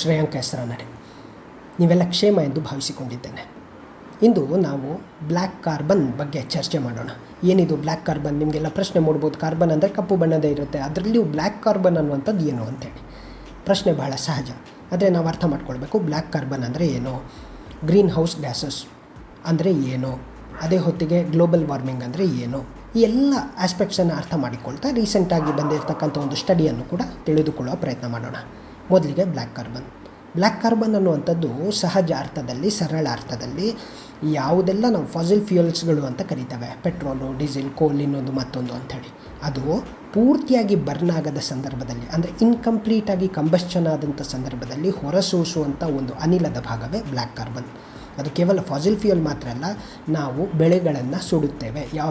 ಶ್ರೇಯಾಂಕ ಹೆಸರನ್ನಡೆ. ನೀವೆಲ್ಲ ಕ್ಷೇಮ ಎಂದು ಭಾವಿಸಿಕೊಂಡಿದ್ದೇನೆ. ಇಂದು ನಾವು ಬ್ಲ್ಯಾಕ್ ಕಾರ್ಬನ್ ಬಗ್ಗೆ ಚರ್ಚೆ ಮಾಡೋಣ. ಏನಿದು ಬ್ಲ್ಯಾಕ್ ಕಾರ್ಬನ್? ನಿಮಗೆಲ್ಲ ಪ್ರಶ್ನೆ ಮೂಡ್ಬೋದು. ಕಾರ್ಬನ್ ಅಂದರೆ ಕಪ್ಪು ಬಣ್ಣದೇ ಇರುತ್ತೆ, ಅದರಲ್ಲಿಯೂ ಬ್ಲ್ಯಾಕ್ ಕಾರ್ಬನ್ ಅನ್ನುವಂಥದ್ದು ಏನು ಅಂಥೇಳಿ ಪ್ರಶ್ನೆ ಬಹಳ ಸಹಜ. ಆದರೆ ನಾವು ಅರ್ಥ ಮಾಡ್ಕೊಳ್ಬೇಕು, ಬ್ಲ್ಯಾಕ್ ಕಾರ್ಬನ್ ಅಂದರೆ ಏನು, ಗ್ರೀನ್ ಹೌಸ್ ಗ್ಯಾಸಸ್ ಅಂದರೆ ಏನು, ಅದೇ ಹೊತ್ತಿಗೆ ಗ್ಲೋಬಲ್ ವಾರ್ಮಿಂಗ್ ಅಂದರೆ ಏನು, ಈ ಎಲ್ಲ ಆಸ್ಪೆಕ್ಟ್ಸನ್ನು ಅರ್ಥ ಮಾಡಿಕೊಳ್ತಾ ರೀಸೆಂಟಾಗಿ ಬಂದಿರತಕ್ಕಂಥ ಒಂದು ಸ್ಟಡಿಯನ್ನು ಕೂಡ ತಿಳಿದುಕೊಳ್ಳುವ ಪ್ರಯತ್ನ ಮಾಡೋಣ. ಮೊದಲಿಗೆ ಬ್ಲ್ಯಾಕ್ ಕಾರ್ಬನ್ ಅನ್ನುವಂಥದ್ದು ಸಹಜ ಅರ್ಥದಲ್ಲಿ, ಸರಳ ಅರ್ಥದಲ್ಲಿ ಯಾವುದೆಲ್ಲ ನಾವು ಫಾಸಿಲ್ ಫ್ಯೂಯಲ್ಸ್ಗಳು ಅಂತ ಕರಿತೇವೆ, ಪೆಟ್ರೋಲು, ಡೀಸೆಲ್, ಕೋಲ್, ಇನ್ನೊಂದು ಮತ್ತೊಂದು ಅಂಥೇಳಿ, ಅದು ಪೂರ್ತಿಯಾಗಿ ಬರ್ನ್ ಆಗದ ಸಂದರ್ಭದಲ್ಲಿ, ಅಂದರೆ ಇನ್ಕಂಪ್ಲೀಟಾಗಿ ಕಂಬಶ್ಚನ್ ಆದಂಥ ಸಂದರ್ಭದಲ್ಲಿ ಹೊರಸೂಸುವಂಥ ಒಂದು ಅನಿಲದ ಭಾಗವೇ ಬ್ಲ್ಯಾಕ್ ಕಾರ್ಬನ್. ಅದು ಕೇವಲ ಫಾಸಿಲ್ ಫ್ಯೂಯಲ್ ಮಾತ್ರ ಅಲ್ಲ, ನಾವು ಬೆಳೆಗಳನ್ನು ಸುಡುತ್ತೇವೆ. ಯಾವ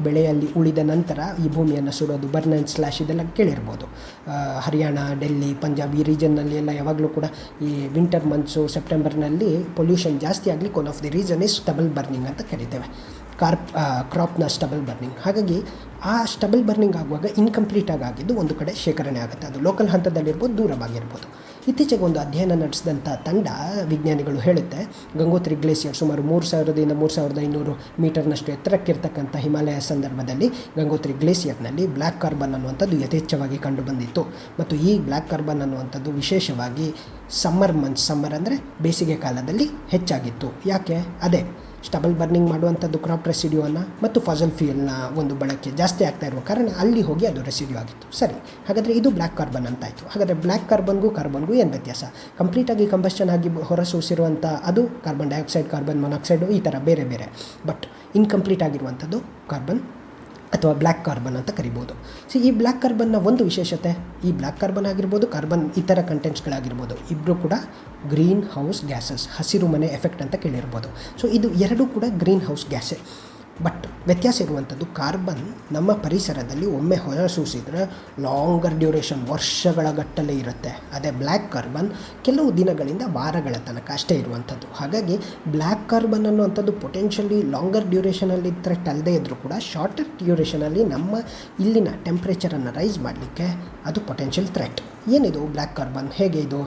ಬೆಳೆಯಲ್ಲಿ ಉಳಿದ ನಂತರ ಈ ಭೂಮಿಯನ್ನು ಸುಡೋದು, ಬರ್ನ್ ಆ್ಯಂಡ್ ಸ್ಲ್ಯಾಶ್, ಇದೆಲ್ಲ ಕೇಳಿರ್ಬೋದು. ಹರಿಯಾಣ, ಡೆಲ್ಲಿ, ಪಂಜಾಬ್ ಈ ರೀಜನ್ನಲ್ಲಿ ಎಲ್ಲ ಯಾವಾಗಲೂ ಕೂಡ ಈ ವಿಂಟರ್ ಮಂತ್ಸು ಸೆಪ್ಟೆಂಬರ್ನಲ್ಲಿ ಪೊಲ್ಯೂಷನ್ ಜಾಸ್ತಿ ಆಗಲಿಕ್ಕೆ one of the reason is stubble burning ಅಂತ ಕರಿತೇವೆ, ಕ್ರಾಪ್ನ ಸ್ಟಬಲ್ ಬರ್ನಿಂಗ್. ಹಾಗಾಗಿ ಆ ಸ್ಟಬಲ್ ಬರ್ನಿಂಗ್ ಆಗುವಾಗ ಇನ್ಕಂಪ್ಲೀಟಾಗಿ ಆಗಿದ್ದು ಒಂದು ಕಡೆ ಶೇಖರಣೆ ಆಗುತ್ತೆ. ಅದು ಲೋಕಲ್ ಹಂತದಲ್ಲಿರ್ಬೋದು, ದೂರವಾಗಿರ್ಬೋದು. ಇತ್ತೀಚೆಗೆ ಒಂದು ಅಧ್ಯಯನ ನಡೆಸಿದಂಥ ತಂಡ ವಿಜ್ಞಾನಿಗಳು ಹೇಳುತ್ತೆ, ಗಂಗೋತ್ರಿ ಗ್ಲೇಸಿಯರ್ ಸುಮಾರು 3000ದಿಂದ 3500 ಮೀಟರ್ನಷ್ಟು ಎತ್ತರಕ್ಕಿರ್ತಕ್ಕಂಥ ಹಿಮಾಲಯ ಸಂದರ್ಭದಲ್ಲಿ ಗಂಗೋತ್ರಿ ಗ್ಲೇಸಿಯರ್ನಲ್ಲಿ ಬ್ಲ್ಯಾಕ್ ಕಾರ್ಬನ್ ಅನ್ನುವಂಥದ್ದು ಯಥೇಚ್ಛವಾಗಿ ಕಂಡುಬಂದಿತ್ತು. ಮತ್ತು ಈ ಬ್ಲ್ಯಾಕ್ ಕಾರ್ಬನ್ ಅನ್ನುವಂಥದ್ದು ವಿಶೇಷವಾಗಿ ಸಮ್ಮರ್ ಅಂದರೆ ಬೇಸಿಗೆ ಕಾಲದಲ್ಲಿ ಹೆಚ್ಚಾಗಿತ್ತು. ಯಾಕೆ? ಅದೇ ಸ್ಟಬಲ್ ಬರ್ನಿಂಗ್ ಮಾಡುವಂಥದ್ದು ಕ್ರಾಪ್ ರೆಸಿಡ್ಯೂವನ್ನು ಮತ್ತು ಫಾಸಲ್ ಫ್ಯೂಯಲ್ನ ಒಂದು ಬಳಕೆ ಜಾಸ್ತಿ ಆಗ್ತಾ ಇರುವ ಕಾರಣ ಅಲ್ಲಿ ಹೋಗಿ ಅದು ರೆಸಿಡ್ಯೂ ಆಗಿತ್ತು. ಸರಿ, ಹಾಗಾದರೆ ಇದು ಬ್ಲ್ಯಾಕ್ ಕಾರ್ಬನ್ ಅಂತಾಯಿತು. ಹಾಗಾದರೆ ಬ್ಲ್ಯಾಕ್ ಕಾರ್ಬನ್ಗೂ ಏನು ವ್ಯತ್ಯಾಸ? ಕಂಪ್ಲೀಟಾಗಿ ಕಂಬಶ್ಚನ್ ಆಗಿ ಹೊರಸೂಸಿರುವಂಥ ಅದು ಕಾರ್ಬನ್ ಡೈಆಕ್ಸೈಡ್, ಕಾರ್ಬನ್ ಮೊನಾಕ್ಸೈಡು, ಈ ಥರ ಬೇರೆ ಬೇರೆ. ಬಟ್ ಇನ್ಕಂಪ್ಲೀಟ್ ಆಗಿರುವಂಥದ್ದು ಕಾರ್ಬನ್ ಅಥವಾ ಬ್ಲ್ಯಾಕ್ ಕಾರ್ಬನ್ ಅಂತ ಕರಿಬೋದು. ಈ ಬ್ಲ್ಯಾಕ್ ಕಾರ್ಬನ್ನ ಒಂದು ವಿಶೇಷತೆ, ಈ ಬ್ಲ್ಯಾಕ್ ಕಾರ್ಬನ್ ಆಗಿರ್ಬೋದು, ಕಾರ್ಬನ್ ಇತರ ಕಂಟೆಂಟ್ಸ್ಗಳಾಗಿರ್ಬೋದು, ಇಬ್ಬರು ಕೂಡ ಗ್ರೀನ್ ಹೌಸ್ ಗ್ಯಾಸಸ್, ಹಸಿರು ಮನೆ ಎಫೆಕ್ಟ್ ಅಂತ ಕೇಳಿರ್ಬೋದು. ಇದು ಎರಡೂ ಕೂಡ ಗ್ರೀನ್ ಹೌಸ್ ಗ್ಯಾಸೇ. ಬಟ್ ವ್ಯತ್ಯಾಸ ಇರುವಂಥದ್ದು, ಕಾರ್ಬನ್ ನಮ್ಮ ಪರಿಸರದಲ್ಲಿ ಒಮ್ಮೆ ಹೊರಸೂಸಿದರೆ ಲಾಂಗರ್ ಡ್ಯೂರೇಷನ್, ವರ್ಷಗಳ ಗಟ್ಟಲೆ ಇರುತ್ತೆ. ಅದೇ ಬ್ಲ್ಯಾಕ್ ಕಾರ್ಬನ್ ಕೆಲವು ದಿನಗಳಿಂದ ವಾರಗಳ ತನಕ ಅಷ್ಟೇ ಇರುವಂಥದ್ದು. ಹಾಗಾಗಿ ಬ್ಲ್ಯಾಕ್ ಕಾರ್ಬನ್ ಅನ್ನುವಂಥದ್ದು ಪೊಟೆನ್ಷಿಯಲಿ ಲಾಂಗರ್ ಡ್ಯೂರೇಷನಲ್ಲಿ ಥ್ರೆಟ್ ಅಲ್ಲದೇ ಇದ್ದರೂ ಕೂಡ ಶಾರ್ಟರ್ ಡ್ಯೂರೇಷನಲ್ಲಿ ನಮ್ಮ ಇಲ್ಲಿನ ಟೆಂಪ್ರೇಚರನ್ನು ರೈಸ್ ಮಾಡಲಿಕ್ಕೆ ಅದು ಪೊಟೆನ್ಷಿಯಲ್ ಥ್ರೆಟ್. ಏನಿದು ಬ್ಲ್ಯಾಕ್ ಕಾರ್ಬನ್? ಹೇಗೆ ಇದು?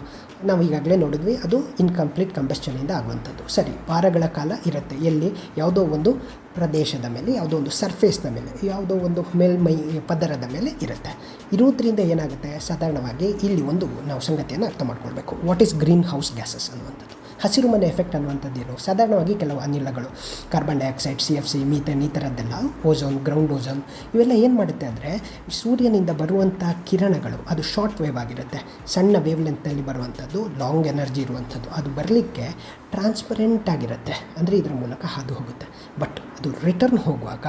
ನಾವು ಈಗಾಗಲೇ ನೋಡಿದ್ವಿ, ಅದು ಇನ್ಕಂಪ್ಲೀಟ್ ಕಂಬಶ್ಚನಿಂದ ಆಗುವಂಥದ್ದು. ಸರಿ, ವಾರಗಳ ಕಾಲ ಇರುತ್ತೆ. ಎಲ್ಲಿ? ಯಾವುದೋ ಒಂದು ಪ್ರದೇಶದ ಮೇಲೆ, ಯಾವುದೋ ಒಂದು ಸರ್ಫೇಸ್ನ ಮೇಲೆ, ಯಾವುದೋ ಒಂದು ಮೇಲ್ಮೈ ಪದರದ ಮೇಲೆ ಇರುತ್ತೆ. ಇರೋದ್ರಿಂದ ಏನಾಗುತ್ತೆ, ಸಾಧಾರಣವಾಗಿ ಇಲ್ಲಿ ಒಂದು ನಾವು ಸಂಗತಿಯನ್ನು ಅರ್ಥ ಮಾಡ್ಕೊಳ್ಬೇಕು. What is green house gases ಅನ್ನುವಂಥದ್ದು? ಹಸಿರು ಮನೆ ಎಫೆಕ್ಟ್ ಅನ್ನುವಂಥದ್ದೇನು? ಸಾಧಾರಣವಾಗಿ ಕೆಲವು ಅನಿಲಗಳು, ಕಾರ್ಬನ್ ಡೈಆಕ್ಸೈಡ್, CFC, ಮೀಥೇನ್, ಈ ಥರದ್ದೆಲ್ಲ, ಓಝೋನ್, ಗ್ರೌಂಡ್ ಓಝೋನ್, ಇವೆಲ್ಲ ಏನು ಮಾಡುತ್ತೆ ಅಂದರೆ ಸೂರ್ಯನಿಂದ ಬರುವಂಥ ಕಿರಣಗಳು, ಅದು ಶಾರ್ಟ್ ವೇವ್ ಆಗಿರುತ್ತೆ, ಸಣ್ಣ ವೇವ್ ಲೆಂತ್ನಲ್ಲಿ ಬರುವಂಥದ್ದು, ಲಾಂಗ್ ಎನರ್ಜಿ ಇರುವಂಥದ್ದು, ಅದು ಬರಲಿಕ್ಕೆ ಟ್ರಾನ್ಸ್ಪರೆಂಟ್ ಆಗಿರುತ್ತೆ, ಅಂದರೆ ಇದರ ಮೂಲಕ ಹಾದು ಹೋಗುತ್ತೆ. ಬಟ್ ಅದು ರಿಟರ್ನ್ ಹೋಗುವಾಗ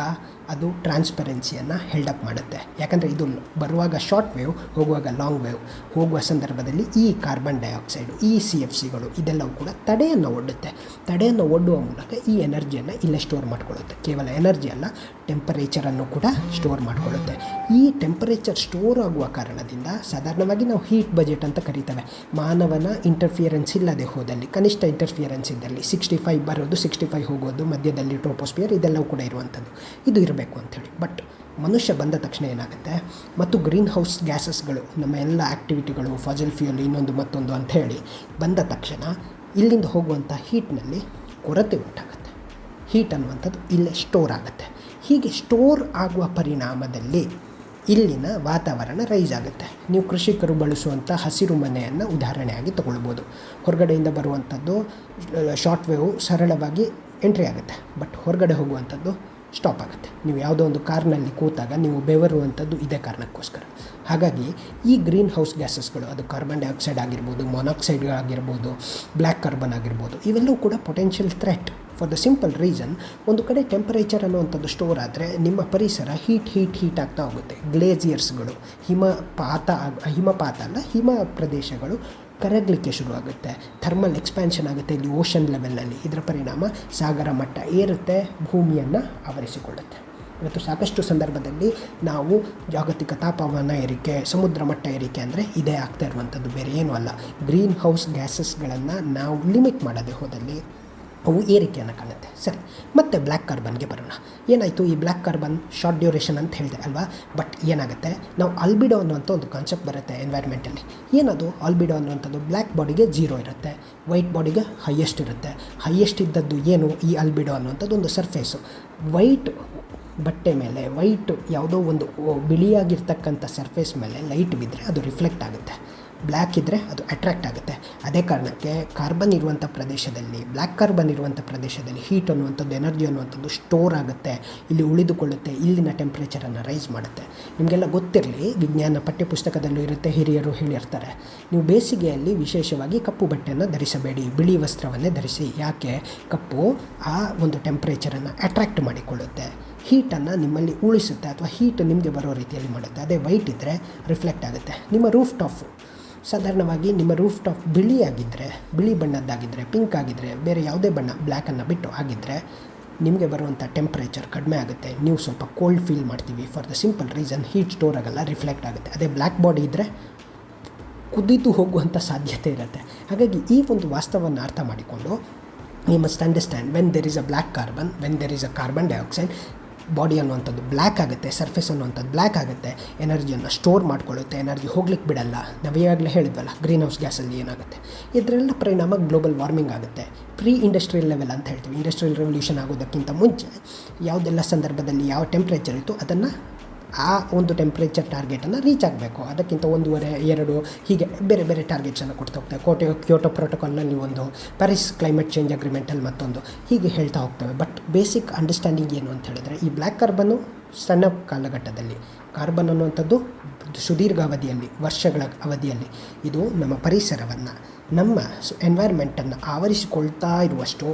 ಅದು ಟ್ರಾನ್ಸ್ಪರೆನ್ಸಿಯನ್ನು ಹೆಲ್ಡಪ್ ಮಾಡುತ್ತೆ. ಯಾಕಂದರೆ ಇದು ಬರುವಾಗ ಶಾರ್ಟ್ ವೇವ್, ಹೋಗುವಾಗ ಲಾಂಗ್ ವೇವ್. ಹೋಗುವ ಸಂದರ್ಭದಲ್ಲಿ ಈ ಕಾರ್ಬನ್ ಡೈಆಕ್ಸೈಡು, ಈ CFCಗಳು ಇದೆಲ್ಲವೂ ಕೂಡ ತಡೆಯನ್ನು ಒಡ್ಡುತ್ತೆ. ತಡೆಯನ್ನು ಒಡ್ಡುವ ಮೂಲಕ ಈ ಎನರ್ಜಿಯನ್ನು ಇಲ್ಲೇ ಸ್ಟೋರ್ ಮಾಡಿಕೊಳ್ಳುತ್ತೆ. ಕೇವಲ ಎನರ್ಜಿ ಅಲ್ಲ, ಟೆಂಪರೇಚರನ್ನು ಕೂಡ ಸ್ಟೋರ್ ಮಾಡಿಕೊಳ್ಳುತ್ತೆ. ಈ ಟೆಂಪರೇಚರ್ ಸ್ಟೋರ್ ಆಗುವ ಕಾರಣದಿಂದ ಸಾಧಾರಣವಾಗಿ ನಾವು ಹೀಟ್ ಬಜೆಟ್ ಅಂತ ಕರಿತೇವೆ. ಮಾನವನ ಇಂಟರ್ಫಿಯರೆನ್ಸ್ ಇಲ್ಲದೆ ಹೋದಲ್ಲಿ, ಕನಿಷ್ಠ ಇಂಟರ್ಫಿಯರೆನ್ಸ್ ಇದ್ದಲ್ಲಿ 65 ಬರೋದು, 65 ಹೋಗೋದು, ಮಧ್ಯದಲ್ಲಿ ಟ್ರೋಪೋಸ್ಫಿಯರ್, ಇದೆಲ್ಲವೂ ಕೂಡ ಇರುವಂಥದ್ದು. ಇದು ಇರಬೇಕು ಅಂಥೇಳಿ. ಬಟ್ ಮನುಷ್ಯ ಬಂದ ತಕ್ಷಣ ಏನಾಗುತ್ತೆ, ಮತ್ತು ಗ್ರೀನ್ ಹೌಸ್ ಗ್ಯಾಸಸ್ಗಳು, ನಮ್ಮ ಎಲ್ಲ ಆ್ಯಕ್ಟಿವಿಟಿಗಳು, ಫಾಸಿಲ್ ಫ್ಯೂಯಲ್, ಇನ್ನೊಂದು ಮತ್ತೊಂದು ಅಂಥೇಳಿ ಬಂದ ತಕ್ಷಣ ಇಲ್ಲಿಂದ ಹೋಗುವಂಥ ಹೀಟ್ನಲ್ಲಿ ಕೊರತೆ ಉಂಟಾಗುತ್ತೆ. ಹೀಟ್ ಅನ್ನುವಂಥದ್ದು ಇಲ್ಲೇ ಸ್ಟೋರ್ ಆಗುತ್ತೆ. ಹೀಗೆ ಸ್ಟೋರ್ ಆಗುವ ಪರಿಣಾಮದಲ್ಲಿ ಇಲ್ಲಿನ ವಾತಾವರಣ ರೈಸ್ ಆಗುತ್ತೆ. ನೀವು ಕೃಷಿಕರು ಬಳಸುವಂಥ ಹಸಿರು ಮನೆಯನ್ನು ಉದಾಹರಣೆಯಾಗಿ ತಗೊಳ್ಬೋದು. ಹೊರಗಡೆಯಿಂದ ಬರುವಂಥದ್ದು ಶಾರ್ಟ್ ವೇವ್ ಸರಳವಾಗಿ ಎಂಟ್ರಿ ಆಗುತ್ತೆ, ಬಟ್ ಹೊರಗಡೆ ಹೋಗುವಂಥದ್ದು ಸ್ಟಾಪ್ ಆಗುತ್ತೆ. ನೀವು ಯಾವುದೋ ಒಂದು ಕಾರ್ನಲ್ಲಿ ಕೂತಾಗ ನೀವು ಬೆವರುವಂಥದ್ದು ಇದೇ ಕಾರಣಕ್ಕೋಸ್ಕರ. ಹಾಗಾಗಿ ಈ ಗ್ರೀನ್ ಹೌಸ್ ಗ್ಯಾಸಸ್ಗಳು, ಅದು ಕಾರ್ಬನ್ ಡೈಆಕ್ಸೈಡ್ ಆಗಿರ್ಬೋದು, ಮೊನಾಕ್ಸೈಡ್ ಆಗಿರ್ಬೋದು, ಬ್ಲ್ಯಾಕ್ ಕಾರ್ಬನ್ ಆಗಿರ್ಬೋದು, ಇವೆಲ್ಲವೂ ಕೂಡ potential threat for the simple reason, ಒಂದು ಕಡೆ ಟೆಂಪರೇಚರ್ ಅನ್ನುವಂಥದ್ದು ಸ್ಟೋರ್ ಆದರೆ ನಿಮ್ಮ ಪರಿಸರ ಹೀಟ್ ಆಗ್ತಾ ಹೋಗುತ್ತೆ. ಗ್ಲೇಸಿಯರ್ಸ್ಗಳು, ಹಿಮಪಾತ ಅಲ್ಲ, ಹಿಮ ಪ್ರದೇಶಗಳು ಕರಗಲಿಕ್ಕೆ ಶುರುವಾಗುತ್ತೆ. ಥರ್ಮಲ್ ಎಕ್ಸ್ಪ್ಯಾನ್ಷನ್ ಆಗುತ್ತೆ ಇಲ್ಲಿ ಓಷನ್ ಲೆವೆಲ್ನಲ್ಲಿ. ಇದರ ಪರಿಣಾಮ ಸಾಗರ ಮಟ್ಟ ಏರುತ್ತೆ, ಭೂಮಿಯನ್ನು ಆವರಿಸಿಕೊಳ್ಳುತ್ತೆ. ಇವತ್ತು ಸಾಕಷ್ಟು ಸಂದರ್ಭದಲ್ಲಿ ನಾವು ಜಾಗತಿಕ ತಾಪಮಾನ ಏರಿಕೆ, ಸಮುದ್ರ ಮಟ್ಟ ಏರಿಕೆ ಅಂದರೆ ಇದೇ ಆಗ್ತಾ ಇರುವಂಥದ್ದು, ಬೇರೆ ಏನೂ ಅಲ್ಲ. ಗ್ರೀನ್ ಹೌಸ್ ಗ್ಯಾಸಸ್ಗಳನ್ನು ನಾವು ಲಿಮಿಟ್ ಮಾಡದೆ ಹೋದಲ್ಲಿ ಅವು ಏರಿಕೆಯನ್ನು ಕಾಣುತ್ತೆ. ಸರಿ, ಮತ್ತು ಬ್ಲ್ಯಾಕ್ ಕಾರ್ಬನ್ಗೆ ಬರೋಣ. ಏನಾಯಿತು, ಈ ಬ್ಲ್ಯಾಕ್ ಕಾರ್ಬನ್ ಶಾರ್ಟ್ ಡ್ಯೂರೇಷನ್ ಅಂತ ಹೇಳಿದೆ ಅಲ್ವಾ. ಬಟ್ ಏನಾಗುತ್ತೆ, ನಾವು ಆಲ್ಬಿಡೋ ಅನ್ನುವಂಥ ಒಂದು ಕಾನ್ಸೆಪ್ಟ್ ಬರುತ್ತೆ ಎನ್ವೈರ್ಮೆಂಟಲ್ಲಿ. ಏನದು ಆಲ್ಬಿಡೋ ಅನ್ನುವಂಥದ್ದು? ಬ್ಲ್ಯಾಕ್ ಬಾಡಿಗೆ 0 ಇರುತ್ತೆ, ವೈಟ್ ಬಾಡಿಗೆ ಹೈಯೆಸ್ಟ್ ಇರುತ್ತೆ. ಹೈಯೆಸ್ಟ್ ಇದ್ದದ್ದು ಏನು, ಈ ಆಲ್ಬಿಡೋ ಅನ್ನುವಂಥದ್ದು ಒಂದು ಸರ್ಫೇಸು. ವೈಟ್ ಬಟ್ಟೆ ಮೇಲೆ, ವೈಟ್ ಯಾವುದೋ ಒಂದು ಬಿಳಿಯಾಗಿರ್ತಕ್ಕಂಥ ಸರ್ಫೇಸ್ ಮೇಲೆ ಲೈಟ್ ಬಿದ್ದರೆ ಅದು ರಿಫ್ಲೆಕ್ಟ್ ಆಗುತ್ತೆ. ಬ್ಲ್ಯಾಕ್ ಇದ್ದರೆ ಅದು ಅಟ್ರ್ಯಾಕ್ಟ್ ಆಗುತ್ತೆ. ಅದೇ ಕಾರಣಕ್ಕೆ ಕಾರ್ಬನ್ ಇರುವಂಥ ಪ್ರದೇಶದಲ್ಲಿ, ಬ್ಲ್ಯಾಕ್ ಕಾರ್ಬನ್ ಇರುವಂಥ ಪ್ರದೇಶದಲ್ಲಿ ಹೀಟ್ ಅನ್ನುವಂಥದ್ದು, ಎನರ್ಜಿ ಅನ್ನುವಂಥದ್ದು ಸ್ಟೋರ್ ಆಗುತ್ತೆ, ಇಲ್ಲಿ ಉಳಿದುಕೊಳ್ಳುತ್ತೆ, ಇಲ್ಲಿನ ಟೆಂಪ್ರೇಚರನ್ನು ರೈಸ್ ಮಾಡುತ್ತೆ. ನಿಮಗೆಲ್ಲ ಗೊತ್ತಿರಲಿ, ವಿಜ್ಞಾನ ಪಠ್ಯಪುಸ್ತಕದಲ್ಲೂ ಇರುತ್ತೆ, ಹಿರಿಯರು ಹೇಳಿರ್ತಾರೆ, ನೀವು ಬೇಸಿಗೆಯಲ್ಲಿ ವಿಶೇಷವಾಗಿ ಕಪ್ಪು ಬಟ್ಟೆಯನ್ನು ಧರಿಸಬೇಡಿ, ಬಿಳಿ ವಸ್ತ್ರವನ್ನೇ ಧರಿಸಿ. ಯಾಕೆ? ಕಪ್ಪು ಆ ಒಂದು ಟೆಂಪ್ರೇಚರನ್ನು ಅಟ್ರ್ಯಾಕ್ಟ್ ಮಾಡಿಕೊಳ್ಳುತ್ತೆ, ಹೀಟನ್ನು ನಿಮ್ಮಲ್ಲಿ ಉಳಿಸುತ್ತೆ, ಅಥವಾ ಹೀಟ್ ನಿಮಗೆ ಬರೋ ರೀತಿಯಲ್ಲಿ ಮಾಡುತ್ತೆ. ಅದೇ ವೈಟ್ ಇದ್ದರೆ ರಿಫ್ಲೆಕ್ಟ್ ಆಗುತ್ತೆ. ನಿಮ್ಮ ರೂಫ್ ಟಾಪು ಸಾಧಾರಣವಾಗಿ ನಿಮ್ಮ ರೂಫ್ ಟಾಪ್ ಬಿಳಿಯಾಗಿದ್ದರೆ, ಬಿಳಿ ಬಣ್ಣದ್ದಾಗಿದ್ದರೆ, ಪಿಂಕ್ ಆಗಿದ್ದರೆ, ಬೇರೆ ಯಾವುದೇ ಬಣ್ಣ ಬ್ಲ್ಯಾಕನ್ನು ಬಿಟ್ಟು ಆಗಿದ್ದರೆ ನಿಮಗೆ ಬರುವಂಥ ಟೆಂಪ್ರೇಚರ್ ಕಡಿಮೆ ಆಗುತ್ತೆ, ನೀವು ಸ್ವಲ್ಪ ಕೋಲ್ಡ್ ಫೀಲ್ ಮಾಡ್ತೀವಿ. For the simple reason, heat store ಆಗಲ್ಲ, ರಿಫ್ಲೆಕ್ಟ್ ಆಗುತ್ತೆ. ಅದೇ ಬ್ಲ್ಯಾಕ್ ಬಾಡಿ ಇದ್ದರೆ ಕುದಿದು ಹೋಗುವಂಥ ಸಾಧ್ಯತೆ ಇರುತ್ತೆ. ಹಾಗಾಗಿ ಈ ಒಂದು ವಾಸ್ತವವನ್ನು ಅರ್ಥ ಮಾಡಿಕೊಂಡು we must understand, when there is a black carbon, when there is a carbon dioxide, body ಅನ್ನುವಂಥದ್ದು ಬ್ಲ್ಯಾಕ್ ಆಗುತ್ತೆ, ಸರ್ಫೇಸ್ ಅನ್ನುವಂಥದ್ದು ಬ್ಲ್ಯಾಕ್ ಆಗುತ್ತೆ, ಎನರ್ಜಿಯನ್ನು ಸ್ಟೋರ್ ಮಾಡ್ಕೊಳ್ಳುತ್ತೆ, ಎನರ್ಜಿ ಹೋಗ್ಲಿಕ್ಕೆ ಬಿಡಲ್ಲ. ನಾವು ಈಗಾಗಲೇ ಹೇಳಿದ್ವಲ್ಲ, ಗ್ರೀನ್ ಹೌಸ್ ಗ್ಯಾಸಲ್ಲಿ ಏನಾಗುತ್ತೆ, ಇದರೆಲ್ಲ ಪರಿಣಾಮ ಗ್ಲೋಬಲ್ ವಾರ್ಮಿಂಗ್ ಆಗುತ್ತೆ. ಪ್ರೀ ಇಂಡಸ್ಟ್ರಿಯಲ್ ಲೆವೆಲ್ ಅಂತ ಹೇಳ್ತೀವಿ. ಇಂಡಸ್ಟ್ರಿಯಲ್ ರೆವಲ್ಯೂಷನ್ ಆಗೋದಕ್ಕಿಂತ ಮುಂಚೆ ಯಾವುದೆಲ್ಲ ಸಂದರ್ಭದಲ್ಲಿ ಯಾವ ಟೆಂಪ್ರೇಚರ್ ಇತ್ತು ಅದನ್ನು ಆ ಒಂದು ಟೆಂಪ್ರೇಚರ್ ಟಾರ್ಗೆಟನ್ನು ರೀಚ್ ಆಗಬೇಕು. ಅದಕ್ಕಿಂತ 1.5, 2 ಹೀಗೆ ಬೇರೆ ಬೇರೆ ಟಾರ್ಗೆಟ್ಸನ್ನು ಕೊಡ್ತಾ ಹೋಗ್ತೇವೆ. ಕ್ಯೋಟೋ ಪ್ರೋಟೋಕಾಲ್ನಲ್ಲಿ ಒಂದು, ಪ್ಯಾರಿಸ್ ಕ್ಲೈಮೇಟ್ ಚೇಂಜ್ ಅಗ್ರಿಮೆಂಟಲ್ಲಿ ಮತ್ತೊಂದು, ಹೀಗೆ ಹೇಳ್ತಾ ಹೋಗ್ತೇವೆ. ಬಟ್ ಬೇಸಿಕ್ ಅಂಡರ್ಸ್ಟ್ಯಾಂಡಿಂಗ್ ಏನು ಅಂತ ಹೇಳಿದ್ರೆ, ಈ ಬ್ಲ್ಯಾಕ್ ಕಾರ್ಬನ್ನು ಸಣ್ಣ ಕಾಲಘಟ್ಟದಲ್ಲಿ, ಕಾರ್ಬನ್ ಅನ್ನುವಂಥದ್ದು ಸುದೀರ್ಘ ಅವಧಿಯಲ್ಲಿ, ವರ್ಷಗಳ ಅವಧಿಯಲ್ಲಿ ಇದು ನಮ್ಮ ಪರಿಸರವನ್ನು, ನಮ್ಮ ಎನ್ವೈರ್ಮೆಂಟನ್ನು ಆವರಿಸಿಕೊಳ್ತಾ ಇರುವಷ್ಟು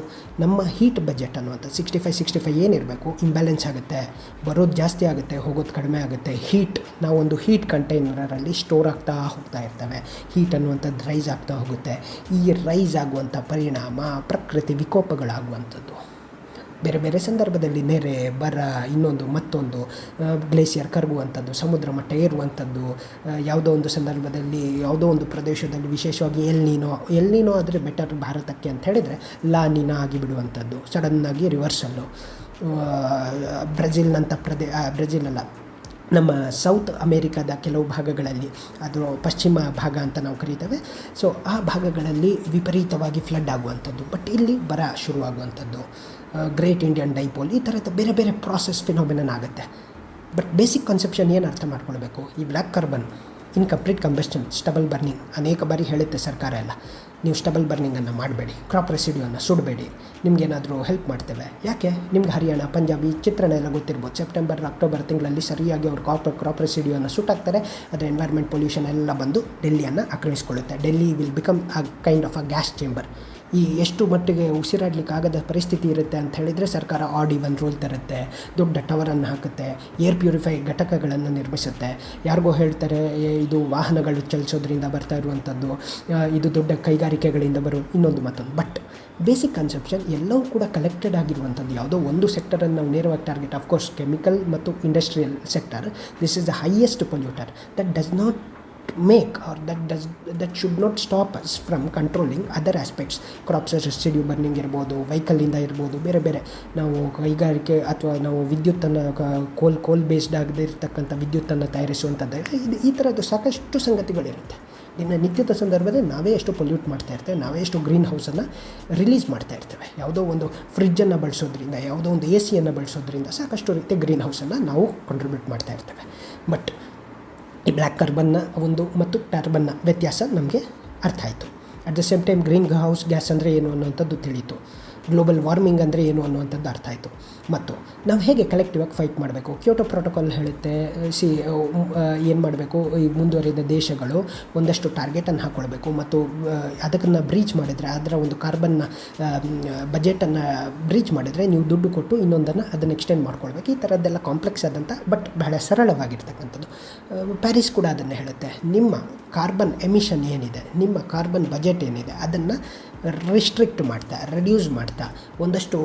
ನಮ್ಮ ಹೀಟ್ ಬಜೆಟ್ ಅನ್ನುವಂಥ 65 ಏನಿರಬೇಕು ಇಂಬ್ಯಾಲೆನ್ಸ್ ಆಗುತ್ತೆ, ಬರೋದು ಜಾಸ್ತಿ ಆಗುತ್ತೆ, ಹೋಗೋದು ಕಡಿಮೆ ಆಗುತ್ತೆ. ಹೀಟ್, ನಾವೊಂದು ಹೀಟ್ ಕಂಟೈನರಲ್ಲಿ ಸ್ಟೋರ್ ಆಗ್ತಾ ಹೋಗ್ತಾ ಇರ್ತೇವೆ, ಹೀಟ್ ಅನ್ನುವಂಥದ್ದು ರೈಸ್ ಆಗ್ತಾ ಹೋಗುತ್ತೆ. ಈ ರೈಸ್ ಆಗುವಂಥ ಪರಿಣಾಮ ಪ್ರಕೃತಿ ವಿಕೋಪಗಳಾಗುವಂಥದ್ದು. ಬೇರೆ ಬೇರೆ ಸಂದರ್ಭದಲ್ಲಿ ನೆರೆ, ಬರ, ಇನ್ನೊಂದು ಮತ್ತೊಂದು, ಗ್ಲೇಸಿಯರ್ ಕರಗುವಂಥದ್ದು, ಸಮುದ್ರ ಮಟ್ಟ ಏರುವಂಥದ್ದು, ಯಾವುದೋ ಒಂದು ಸಂದರ್ಭದಲ್ಲಿ ಯಾವುದೋ ಒಂದು ಪ್ರದೇಶದಲ್ಲಿ ವಿಶೇಷವಾಗಿ ಎಲ್ನೀನೋ ಆದರೆ ಬೆಟರ್ ಭಾರತಕ್ಕೆ ಅಂತ ಹೇಳಿದರೆ ಲಾನಿನಾ ಆಗಿಬಿಡುವಂಥದ್ದು, ಸಡನ್ನಾಗಿ ರಿವರ್ಸಲ್ಲು. ಬ್ರೆಜಿಲ್ನಂಥ ಬ್ರೆಜಿಲಲ್ಲ, ನಮ್ಮ ಸೌತ್ ಅಮೇರಿಕಾದ ಕೆಲವು ಭಾಗಗಳಲ್ಲಿ, ಅದು ಪಶ್ಚಿಮ ಭಾಗ ಅಂತ ನಾವು ಕರೀತೇವೆ. ಸೊ ಆ ಭಾಗಗಳಲ್ಲಿ ವಿಪರೀತವಾಗಿ ಫ್ಲಡ್ ಆಗುವಂಥದ್ದು, ಬಟ್ ಇಲ್ಲಿ ಬರ ಶುರುವಾಗುವಂಥದ್ದು, ಗ್ರೇಟ್ ಇಂಡಿಯನ್ ಡೈಪೋಲ್, ಈ ಥರದ ಬೇರೆ ಬೇರೆ ಪ್ರಾಸೆಸ್ ಫಿನೋಮಿನನ್ ಆಗುತ್ತೆ. ಬಟ್ ಬೇಸಿಕ್ ಕಾನ್ಸೆಪ್ಷನ್ ಏನು ಅರ್ಥ ಮಾಡ್ಕೊಳ್ಬೇಕು, ಈ black carbon incomplete combustion, stubble burning, ಅನೇಕ ಬಾರಿ ಹೇಳುತ್ತೆ ಸರ್ಕಾರ ಎಲ್ಲ, ನೀವು ಸ್ಟಬಲ್ ಬರ್ನಿಂಗನ್ನು ಮಾಡಬೇಡಿ, ಕ್ರಾಪ್ ರೆಸಿಡ್ಯೂವನ್ನು ಸುಡಬೇಡಿ, ನಿಮಗೇನಾದರೂ ಹೆಲ್ಪ್ ಮಾಡ್ತೇವೆ. ಯಾಕೆ? ನಿಮ್ಗೆ ಹರಿಯಾಣ, ಪಂಜಾಬ್ ಈ ಚಿತ್ರಣ ಎಲ್ಲ ಗೊತ್ತಿರ್ಬೋದು. ಸೆಪ್ಟೆಂಬರ್, ಅಕ್ಟೋಬರ್ ತಿಂಗಳಲ್ಲಿ ಸರಿಯಾಗಿ ಅವರು ಕ್ರಾಪ್ ರೆಸಿಡ್ಯೂವನ್ನು ಸುಟ್ಟಾಕ್ತಾರೆ. ಅದರ ಎನ್ವೈರ್ಮೆಂಟ್ ಪೊಲ್ಯೂಷನ್ ಎಲ್ಲ ಬಂದು ಡೆಲ್ಲಿಯನ್ನು ಆಕ್ರಮಿಸ್ಕೊಳ್ಳುತ್ತೆ. Delhi will become a kind of a gas chamber. ಈ ಎಷ್ಟು ಮಟ್ಟಿಗೆ ಉಸಿರಾಡಲಿಕ್ಕಾಗದ ಪರಿಸ್ಥಿತಿ ಇರುತ್ತೆ ಅಂತ ಹೇಳಿದರೆ ಸರ್ಕಾರ ಆಡ್ ಈವನ್ ರೂಲ್ ತರುತ್ತೆ, ದೊಡ್ಡ ಟವರನ್ನು ಹಾಕುತ್ತೆ, ಏರ್ ಪ್ಯೂರಿಫೈ ಘಟಕಗಳನ್ನು ನಿರ್ಮಿಸುತ್ತೆ. ಯಾರಿಗೋ ಹೇಳ್ತಾರೆ ಇದು ವಾಹನಗಳು ಚಲಿಸೋದ್ರಿಂದ ಬರ್ತಾ ಇರುವಂಥದ್ದು, ಇದು ದೊಡ್ಡ ಕೈಗಾರಿಕೆಗಳಿಂದ ಬರೋ ಇನ್ನೊಂದು ಮತ್ತೊಂದು. ಬಟ್ ಬೇಸಿಕ್ ಕನ್ಸೆಪ್ಷನ್ ಎಲ್ಲವೂ ಕೂಡ ಕಲೆಕ್ಟೆಡ್ ಆಗಿರುವಂಥದ್ದು. ಯಾವುದೋ ಒಂದು ಸೆಕ್ಟರನ್ನು ನಾವು ನೇರವಾಗಿ ಟಾರ್ಗೆಟ್, ಆಫ್ಕೋರ್ಸ್ ಕೆಮಿಕಲ್ ಮತ್ತು industrial sector, this is the highest ಪೊಲ್ಯೂಟರ್ that does not make or that should not stop us from controlling other aspects. Crops residue burning ಇರ್ಬೋದು, ವೆಹಿಕಲಿಂದ ಇರ್ಬೋದು, ಬೇರೆ ಬೇರೆ ನಾವು ಕೈಗಾರಿಕೆ ಅಥವಾ ನಾವು ವಿದ್ಯುತ್ತನ್ನು ಕೋಲ್ ಬೇಸ್ಡ್ ಆಗದೇ ಇರತಕ್ಕಂಥ ವಿದ್ಯುತ್ತನ್ನು ತಯಾರಿಸುವಂಥದ್ದು, ಈ ಥರದ್ದು ಸಾಕಷ್ಟು ಸಂಗತಿಗಳಿರುತ್ತೆ. ಇನ್ನು ನಿತ್ಯದ ಸಂದರ್ಭದಲ್ಲಿ ನಾವೇ ಎಷ್ಟು ಪೊಲ್ಯೂಟ್ ಮಾಡ್ತಾ ಇರ್ತೇವೆ, ನಾವೇ ಎಷ್ಟು ಗ್ರೀನ್ ಹೌಸನ್ನು ರಿಲೀಸ್ ಮಾಡ್ತಾ ಇರ್ತೇವೆ. ಯಾವುದೋ ಒಂದು ಫ್ರಿಜ್ಜನ್ನು ಬಳಸೋದ್ರಿಂದ, ಯಾವುದೋ ಒಂದು AC ಬಳಸೋದ್ರಿಂದ ಸಾಕಷ್ಟು ರೀತಿ ಗ್ರೀನ್ ಹೌಸನ್ನು ನಾವು ಕಾಂಟ್ರಿಬ್ಯೂಟ್ ಮಾಡ್ತಾ ಇರ್ತೇವೆ. ಬಟ್ ಈ ಬ್ಲ್ಯಾಕ್ ಕಾರ್ಬನ್ನ ಒಂದು ಮತ್ತು ಟರ್ಬನ್ನ ವ್ಯತ್ಯಾಸ ನಮಗೆ ಅರ್ಥ ಆಯಿತು. At the same time green house gas ಅಂದರೆ ಏನು ಅನ್ನುವಂಥದ್ದು ತಿಳಿಯಿತು, ಗ್ಲೋಬಲ್ ವಾರ್ಮಿಂಗ್ ಅಂದರೆ ಏನು ಅನ್ನುವಂಥದ್ದು ಅರ್ಥ ಆಯಿತು. ಮತ್ತು ನಾವು ಹೇಗೆ ಕಲೆಕ್ಟಿವ್ ಆಗಿ ಫೈಟ್ ಮಾಡಬೇಕು. ಕ್ಯೋಟೋ ಪ್ರೋಟೋಕಾಲ್ ಹೇಳುತ್ತೆ, ಏನು ಮಾಡಬೇಕು, ಈ ಮುಂದುವರಿದ ದೇಶಗಳು ಒಂದಷ್ಟು ಟಾರ್ಗೆಟನ್ನು ಹಾಕ್ಕೊಳ್ಬೇಕು ಮತ್ತು ಅದನ್ನು ಬ್ರೀಚ್ ಮಾಡಿದರೆ, ಅದರ ಒಂದು ಕಾರ್ಬನ್ನ ಬಜೆಟನ್ನು ಬ್ರೀಚ್ ಮಾಡಿದರೆ ನೀವು ದುಡ್ಡು ಕೊಟ್ಟು ಇನ್ನೊಂದನ್ನು ಅದನ್ನು ಎಕ್ಸ್ಟೆಂಡ್ ಮಾಡ್ಕೊಳ್ಬೇಕು. ಈ ಥರದ್ದೆಲ್ಲ ಕಾಂಪ್ಲೆಕ್ಸ್ ಆದಂಥ ಬಟ್ ಬಹಳ ಸರಳವಾಗಿರ್ತಕ್ಕಂಥದ್ದು. ಪ್ಯಾರಿಸ್ ಕೂಡ ಅದನ್ನು ಹೇಳುತ್ತೆ, ನಿಮ್ಮ ಕಾರ್ಬನ್ ಎಮಿಷನ್ ಏನಿದೆ, ನಿಮ್ಮ ಕಾರ್ಬನ್ ಬಜೆಟ್ ಏನಿದೆ ಅದನ್ನು ರಿಸ್ಟ್ರಿಕ್ಟ್ ಮಾಡ್ತಾ ರೆಡ್ಯೂಸ್ ಮಾಡ್ತಾ ಒಂದಷ್ಟು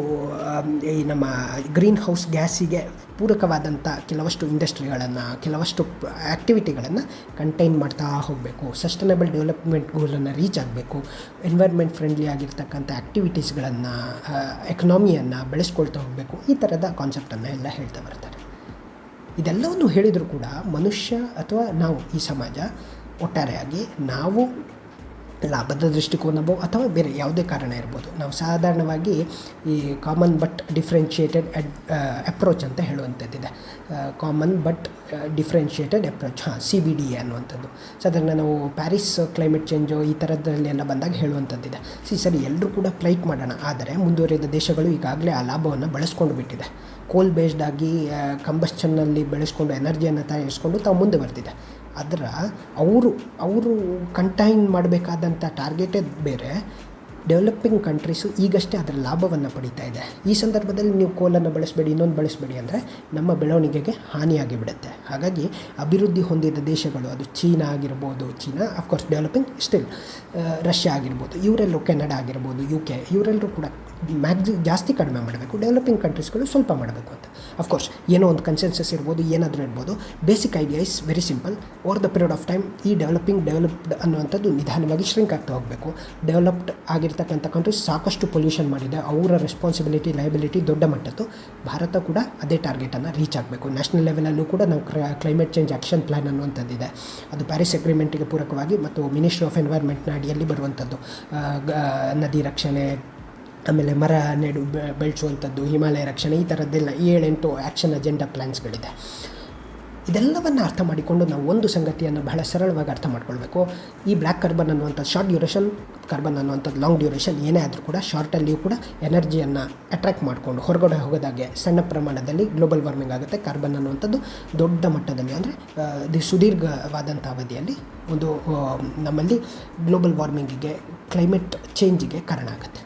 ಈ ನಮ್ಮ ಗ್ರೀನ್ ಹೌಸ್ ಗ್ಯಾಸಿಗೆ ಪೂರಕವಾದಂಥ ಕೆಲವಷ್ಟು ಇಂಡಸ್ಟ್ರಿಗಳನ್ನು ಕೆಲವಷ್ಟು ಆ್ಯಕ್ಟಿವಿಟಿಗಳನ್ನು ಕಂಟೈನ್ ಮಾಡ್ತಾ ಹೋಗಬೇಕು. ಸಸ್ಟೈನಬಲ್ ಡೆವಲಪ್ಮೆಂಟ್ ಗೋಲನ್ನು ರೀಚ್ ಆಗಬೇಕು. ಎನ್ವೈರ್ಮೆಂಟ್ ಫ್ರೆಂಡ್ಲಿ ಆಗಿರ್ತಕ್ಕಂಥ ಆ್ಯಕ್ಟಿವಿಟೀಸ್ಗಳನ್ನು ಎಕನಾಮಿಯನ್ನು ಬೆಳೆಸ್ಕೊಳ್ತಾ ಹೋಗಬೇಕು. ಈ ಥರದ ಕಾನ್ಸೆಪ್ಟನ್ನು ಎಲ್ಲ ಹೇಳ್ತಾ ಬರ್ತಾರೆ. ಇದೆಲ್ಲವನ್ನು ಹೇಳಿದರೂ ಕೂಡ ಮನುಷ್ಯ ಅಥವಾ ನಾವು ಈ ಸಮಾಜ ಒಟ್ಟಾರೆಯಾಗಿ ನಾವು ಲಾಭದ ದೃಷ್ಟಿಕೋನವೋ ಅಥವಾ ಬೇರೆ ಯಾವುದೇ ಕಾರಣ ಇರ್ಬೋದು, ನಾವು ಸಾಧಾರಣವಾಗಿ ಈ ಕಾಮನ್ ಬಟ್ ಡಿಫ್ರೆನ್ಷಿಯೇಟೆಡ್ ಅಪ್ರೋಚ್ ಅಂತ ಹೇಳುವಂಥದ್ದಿದೆ. Common but differentiated approach, CBD ಅನ್ನುವಂಥದ್ದು. ಸಾಧಾರಣ ನಾವು ಪ್ಯಾರಿಸ್ ಕ್ಲೈಮೇಟ್ ಚೇಂಜು ಈ ಥರದ್ದಲ್ಲೆಲ್ಲ ಬಂದಾಗ ಹೇಳುವಂಥದ್ದಿದೆ. ಸರಿ, ಎಲ್ಲರೂ ಕೂಡ ಫ್ಲೈಟ್ ಮಾಡೋಣ, ಆದರೆ ಮುಂದುವರಿದ ದೇಶಗಳು ಈಗಾಗಲೇ ಆ ಲಾಭವನ್ನು ಬಳಸ್ಕೊಂಡು ಬಿಟ್ಟಿದೆ. ಕೋಲ್ ಬೇಸ್ಡ್ ಆಗಿ ಕಂಬಸ್ಚನ್ನಲ್ಲಿ ಬೆಳೆಸ್ಕೊಂಡು ಎನರ್ಜಿಯನ್ನು ತಯಾರಿಸ್ಕೊಂಡು ತಾವು ಮುಂದೆ ಬರ್ತಿದೆ. ಅದರ ಅವರು ಕಂಟೈನ್ ಮಾಡಬೇಕಾದಂಥ ಟಾರ್ಗೆಟೇ ಬೇರೆ. ಡೆವಲಪಿಂಗ್ ಕಂಟ್ರೀಸು ಈಗಷ್ಟೇ ಅದರ ಲಾಭವನ್ನು ಪಡೀತಾ ಇದೆ. ಈ ಸಂದರ್ಭದಲ್ಲಿ ನೀವು ಕೋಲನ್ನು ಬಳಸಬೇಡಿ, ಇನ್ನೊಂದು ಬಳಸಬೇಡಿ ಅಂದರೆ ನಮ್ಮ ಬೆಳವಣಿಗೆಗೆ ಹಾನಿಯಾಗಿ ಬಿಡುತ್ತೆ. ಹಾಗಾಗಿ ಅಭಿವೃದ್ಧಿ ಹೊಂದಿದ ದೇಶಗಳು, ಅದು ಚೀನಾ ಆಗಿರ್ಬೋದು, China of course developing still, Russia ಆಗಿರ್ಬೋದು, ಇವರೆಲ್ಲರೂ ಕೆನಡಾ ಆಗಿರ್ಬೋದು, UK, ಇವರೆಲ್ಲರೂ ಕೂಡ ಜಾಸ್ತಿ ಕಡಿಮೆ ಮಾಡಬೇಕು, ಡೆವಲಪಿಂಗ್ ಕಂಟ್ರೀಸ್ಗಳು ಸ್ವಲ್ಪ ಮಾಡಬೇಕು ಅಂತ. ಅಫ್ಕೋರ್ಸ್ ಏನೋ ಒಂದು ಕನ್ಸೆನ್ಸಸ್ ಇರ್ಬೋದು, ಏನಾದರೂ ಇರ್ಬೋದು. Basic idea is very simple. Over the period of time ಈ ಡೆವಲಪ್ಡ್ ಅನ್ನುವಂಥದ್ದು ನಿಧಾನವಾಗಿ ಶ್ರಿಂಕ್ ಆಗ್ತಾ ಹೋಗಬೇಕು. ಡೆವಲಪ್ಡ್ ಆಗಿರ್ತಕ್ಕಂಥ ಕಂಟ್ರೀಸ್ ಸಾಕಷ್ಟು ಪೊಲ್ಯೂಷನ್ ಮಾಡಿದೆ, ಅವರ ರೆಸ್ಪಾನ್ಸಿಬಿಲಿಟಿ ಲಯಬಿಲಿಟಿ ದೊಡ್ಡ ಮಟ್ಟದ್ದು. ಭಾರತ ಕೂಡ ಅದೇ ಟಾರ್ಗೆಟನ್ನು ರೀಚ್ ಆಗಬೇಕು. ನ್ಯಾಷನಲ್ ಲೆವೆಲಲ್ಲೂ ಕೂಡ ನಾವು ಕ್ಲೈಮೇಟ್ ಚೇಂಜ್ ಆ್ಯಕ್ಷನ್ ಪ್ಲ್ಯಾನ್ ಅನ್ನುವಂಥದ್ದಿದೆ. ಅದು ಪ್ಯಾರಿಸ್ ಅಗ್ರಿಮೆಂಟಿಗೆ ಪೂರಕವಾಗಿ ಮತ್ತು ಮಿನಿಸ್ಟ್ರಿ ಆಫ್ ಎನ್ವೈರ್ಮೆಂಟ್ನ ಅಡಿಯಲ್ಲಿ ಬರುವಂಥದ್ದು. ನದಿ ರಕ್ಷಣೆ, ಆಮೇಲೆ ಮರ ಬೆಳೆಸುವಂಥದ್ದು, ಹಿಮಾಲಯ ರಕ್ಷಣೆ, ಈ ಥರದ್ದೆಲ್ಲ 7-8 ಆ್ಯಕ್ಷನ್ ಅಜೆಂಡಾ ಪ್ಲ್ಯಾನ್ಸ್ಗಳಿದೆ. ಇದೆಲ್ಲವನ್ನು ಅರ್ಥ ಮಾಡಿಕೊಂಡು ನಾವು ಒಂದು ಸಂಗತಿಯನ್ನು ಬಹಳ ಸರಳವಾಗಿ ಅರ್ಥ ಮಾಡ್ಕೊಳ್ಬೇಕು. ಈ ಬ್ಲ್ಯಾಕ್ ಕಾರ್ಬನ್ ಅನ್ನುವಂಥದ್ದು ಶಾರ್ಟ್ ಡ್ಯೂರೇಷನ್, ಕಾರ್ಬನ್ ಅನ್ನುವಂಥದ್ದು ಲಾಂಗ್ ಡ್ಯೂರೇಷನ್. ಏನೇ ಆದರೂ ಕೂಡ ಶಾರ್ಟಲ್ಲಿಯೂ ಕೂಡ ಎನರ್ಜಿಯನ್ನು ಅಟ್ರ್ಯಾಕ್ಟ್ ಮಾಡಿಕೊಂಡು ಹೊರಗಡೆ ಹೋಗೋದಾಗೆ ಸಣ್ಣ ಪ್ರಮಾಣದಲ್ಲಿ ಗ್ಲೋಬಲ್ ವಾರ್ಮಿಂಗ್ ಆಗುತ್ತೆ. ಕಾರ್ಬನ್ ಅನ್ನುವಂಥದ್ದು ದೊಡ್ಡ ಮಟ್ಟದಲ್ಲಿ ಅಂದರೆ ಸುದೀರ್ಘವಾದಂಥ ಅವಧಿಯಲ್ಲಿ ಒಂದು ನಮ್ಮಲ್ಲಿ ಗ್ಲೋಬಲ್ ವಾರ್ಮಿಂಗಿಗೆ, ಕ್ಲೈಮೇಟ್ ಚೇಂಜಿಗೆ ಕಾರಣ ಆಗುತ್ತೆ.